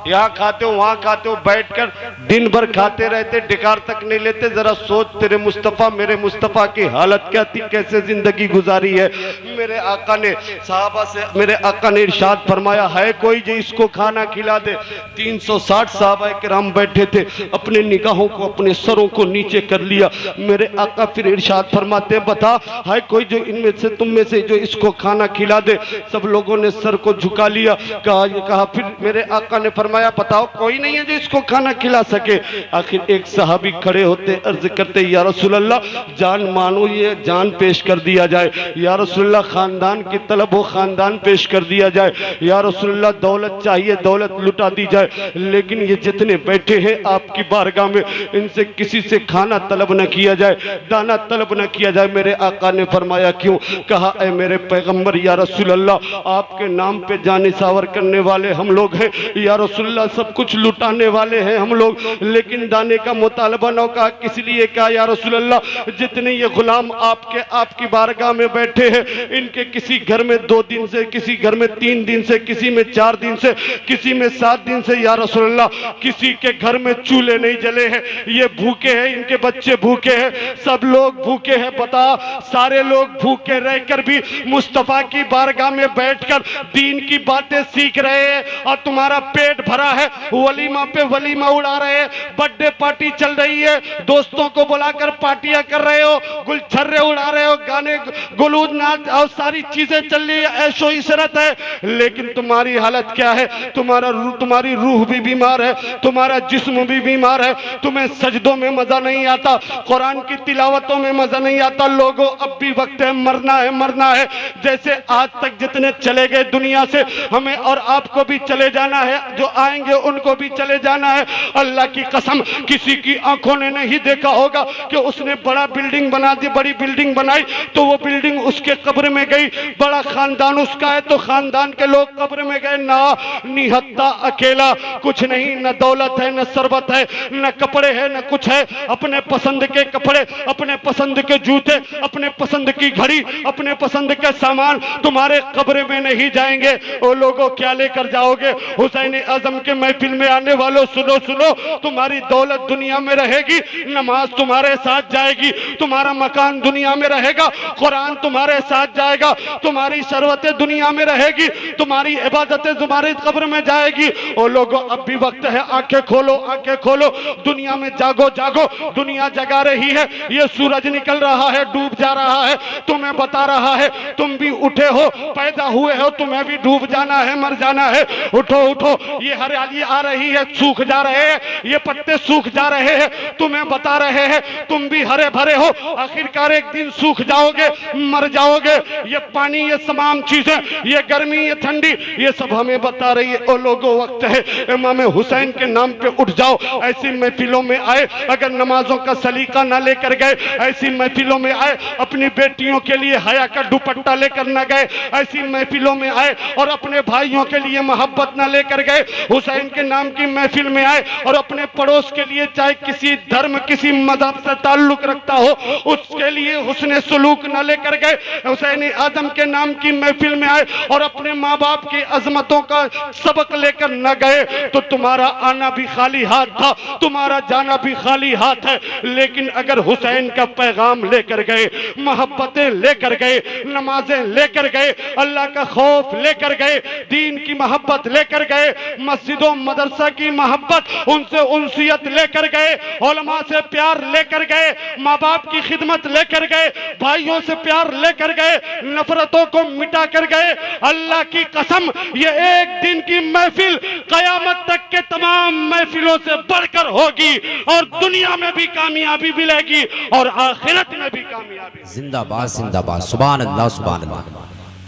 [SPEAKER 3] यहाँ खाते हो, वहाँ खाते हो, बैठकर दिन भर खाते रहते, डिकार तक नहीं लेते। जरा सोच तेरे मुस्तफ़ा, मेरे मुस्तफ़ा की हालत क्या थी, कैसे जिंदगी गुजारी है। मेरे आका ने साहबा से, मेरे आका ने इरशाद फरमाया है कोई जो इसको खाना खिला दे। 360 साहबा किराम बैठे थे, अपने निगाहों को, अपने सरों को नीचे कर लिया। मेरे आका फिर इरशाद फरमाते बता है कोई जो इनमें से, तुम में से जो इसको खाना खिला दे। सब लोगों ने सर को झुका लिया। कहा फिर मेरे आका ने फरमाया बताओ कोई नहीं है जो इसको खाना खिला सके। आखिर एक सहाबी खड़े होते, अर्ज करते या रसूलल्लाह जान मानो, ये जान पेश कर दिया जाए। या रसूलल्लाह खानदान की तलब हो, खानदान पेश कर दिया जाए। या रसूलल्लाह दौलत चाहिए, दौलत लुटा दी जाए। लेकिन ये जितने बैठे हैं आपकी बारगाह में, इनसे किसी से खाना तलब न किया जाए, दाना तलब न किया जाए। मेरे आका ने फरमाया क्यों? कहा ऐ मेरे पैगंबर या रसूलल्लाह आपके नाम पे जान निसावर करने वाले हम लोग हैं। या रसूलल्लाह सब कुछ लुटाने वाले हैं हम लोग, लेकिन दाने का मुतालबा न कहा। किस लिए? कहा या रसूलल्लाह जितने ये गुलाम आपकी बारगाह में बैठे हैं, इनके किसी घर में 2 दिन से, किसी घर में 3 दिन से, किसी में 4 दिन से, किसी में 7 दिन से या रसूलल्लाह किसी के घर में चूल्हे नहीं जले हैं। ये भूखे हैं, इनके बच्चे भूखे हैं, सब लोग भूखे हैं। बता सारे लोग भूखे रहकर भी मुस्तफ़ा की बारगाह में बैठकर दीन की बातें सीख रहे हैं और तुम्हारा पेट भरा है, वलीमा पे वलीमा उड़ा रहे हैं, बर्थडे पार्टी चल रही है, दोस्तों को बुलाकर पार्टियां कर रहे हो, गुलछर्रे उड़ा रहे हो, गाने गुलूद नाच और सारी चीजें चल रही है, ऐशो इशरत है। लेकिन तुम्हारी हालत क्या है? तुम्हारी रूह भी बीमार है, तुम्हारा जिस्म भी बीमार है। तुम्हें सजदों में मजा नहीं आता, कुरान की तिलावतों में मजा नहीं आता। लोगों अब भी वक्त है, मरना है, मरना है। जैसे आज तक जितने चले गए दुनिया से, हमें और आपको भी चले जाना है, जो आएंगे उनको भी चले जाना है। अल्लाह की कसम किसी की आंखों ने नहीं देखा होगा कि उसने बड़ा बिल्डिंग बना दी, बड़ी बिल्डिंग बनाई तो वो बिल्डिंग उसके कब्र में गई। बड़ा खानदान उसका है तो खानदान के लोग कब्र में गए। ना निहत्ता अकेला, कुछ नहीं, न दौलत है, न सरबत है, न कपड़े है, न कुछ है। अपने पसंद के कपड़े, अपने पसंद के जूते, अपने पसंद की घड़ी, अपने पसंद के सामान तुम्हारे कब्र में नहीं जाएंगे। वो लोगों क्या लेकर जाओगे? हुसैन आजम के महफिल में आने वालों सुनो सुनो, तुम्हारी दौलत दुनिया में रहेगी, नमाज तुम्हारे साथ जाएगी, तुम्हारा मकान दुनिया में रहेगा, कुरान तुम्हारे साथ जाएगा, तुम्हारी शरबतें दुनिया में रहेगी, तुम्हारी इबादतें तुम्हारे कब्र में जाएगी। ओ लोगों अब भी वक्त है, आंखें खोलो, आंखें खोलो, दुनिया में जागो, जागो। दुनिया जगा रही है, ये सूरज निकल रहा है, डूब जा रहा है, तुम्हें बता रहा है तुम भी उठे हो, पैदा हुए हो, तुम्हें भी डूब जाना है, मर जाना है। उठो उठो, ये ये हरियाली आ रही है, सूख जा रहे हैं, ये पत्ते सूख जा रहे हैं, तुम्हें बता रहे हैं तुम भी हरे भरे हो, आखिरकार एक दिन सूख जाओगे, मर जाओगे। ये पानी, ये तमाम चीजें, ये गर्मी, ये ठंडी, ये सब हमें बता रही है ओ लोगों वक्त है इमाम हुसैन के नाम पे उठ जाओ। ऐसी महफिलों में आए, अगर नमाजों का सलीका ना लेकर गए, ऐसी महफिलों में आए अपनी बेटियों के लिए हया का दुपट्टा लेकर ना गए, ऐसी महफिलों में आए और अपने भाइयों के लिए मोहब्बत ना लेकर गए, हुसैन के नाम की महफिल में आए और अपने पड़ोस के लिए, चाहे किसी धर्म किसी मजहब से ताल्लुक रखता हो, उसके लिए हुस्न सलूक न लेकर गए, हुसैन आजम के नाम की महफिल में आए और अपने माँ बाप की अजमतों का सबक लेकर न गए, तो तुम्हारा आना भी खाली हाथ था, तुम्हारा जाना भी खाली हाथ है। लेकिन अगर हुसैन का पैगाम लेकर गए, मोहब्बतें लेकर गए, नमाजें लेकर गए, अल्लाह का खौफ लेकर गए, दीन की मोहब्बत लेकर गए, मस्जिदों मदरसा की मोहब्बत, उनसे उनसियत लेकर गए, उलमा से प्यार लेकर गए, माँ बाप की खिदमत लेकर गए, भाइयों से प्यार लेकर गए, नफरतों को मिटा कर गए, अल्लाह की कसम ये एक दिन की महफिल कयामत तक के तमाम महफिलों से बढ़कर होगी और दुनिया में भी कामयाबी मिलेगी और आखिरत में भी कामयाबी।
[SPEAKER 2] जिंदाबाद जिंदाबाद, सुभान अल्लाह सुभान अल्लाह।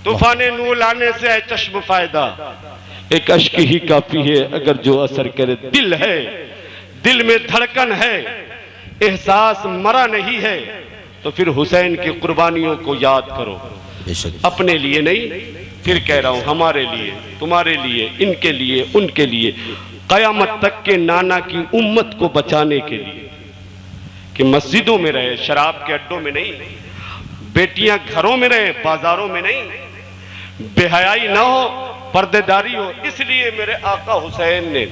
[SPEAKER 3] तूफाने नूर लाने से है चश्म फायदा,
[SPEAKER 1] एक अश्क ही काफी है अगर जो असर करे।
[SPEAKER 3] दिल है, दिल में धड़कन है, एहसास मरा नहीं है, तो फिर हुसैन की कुर्बानियों को याद करो। अपने लिए नहीं, फिर कह रहा हूं हमारे लिए, तुम्हारे लिए, इनके लिए, उनके लिए, कयामत तक के नाना की उम्मत को बचाने के लिए कि मस्जिदों में रहे, शराब के अड्डों में नहीं, बेटियां घरों में रहे, बाजारों में नहीं, बेहयाई ना हो, पर्देदारी हो। इसलिए मेरे आका हुसैन ने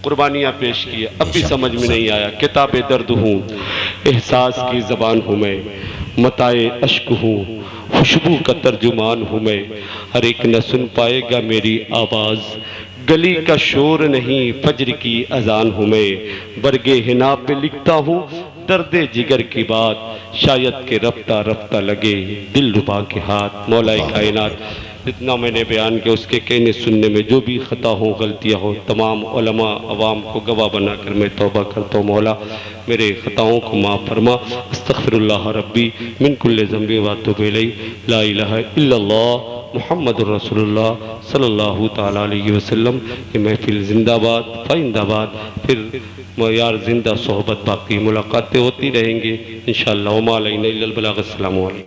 [SPEAKER 3] कुर्बानियां पेश की। अब भी समझ में नहीं आया। किताबे दर्द हूँ, एहसास की ज़बान हूँ मैं, मताए अश्क हूँ, खुशबू का तर्जुमान हूँ मैं, हर एक न सुन पाएगा मेरी आवाज़, गली का शोर नहीं फज्र की अजान हूँ मैं, बरगे हिना पे लिखता हूँ दर्दे जिगर की बात, शायद के रफ्ता रफ्ता लगे दिल रुबा के हाथ। मौलाए कायनात, जितना मैंने बयान किया उसके कहने सुनने में जो भी ख़ता हो, गलतियाँ हो, तमाम उलमा अवाम को गवाह बनाकर मैं तौबा करता हूँ। मौला मेरे ख़ताओं को माफ़ फरमा। अस्तग़फिरुल्लाह रब्बी मिन कुल्लि ज़ंबि व अतूबु इलैहि, ला इलाहा इल्लल्लाह मुहम्मदुर रसूलुल्लाह सल्लल्लाहु तआला अलैहि वसल्लम। ये महफिल जिंदाबाद फाइंदाबाद। फिर यार जिंदा सोहबत बाकी मुलाकातें होती रहेंगी इंशाअल्लाह। व मा अलैना इल्लल बलाग। अस्सलामु अलैकुम।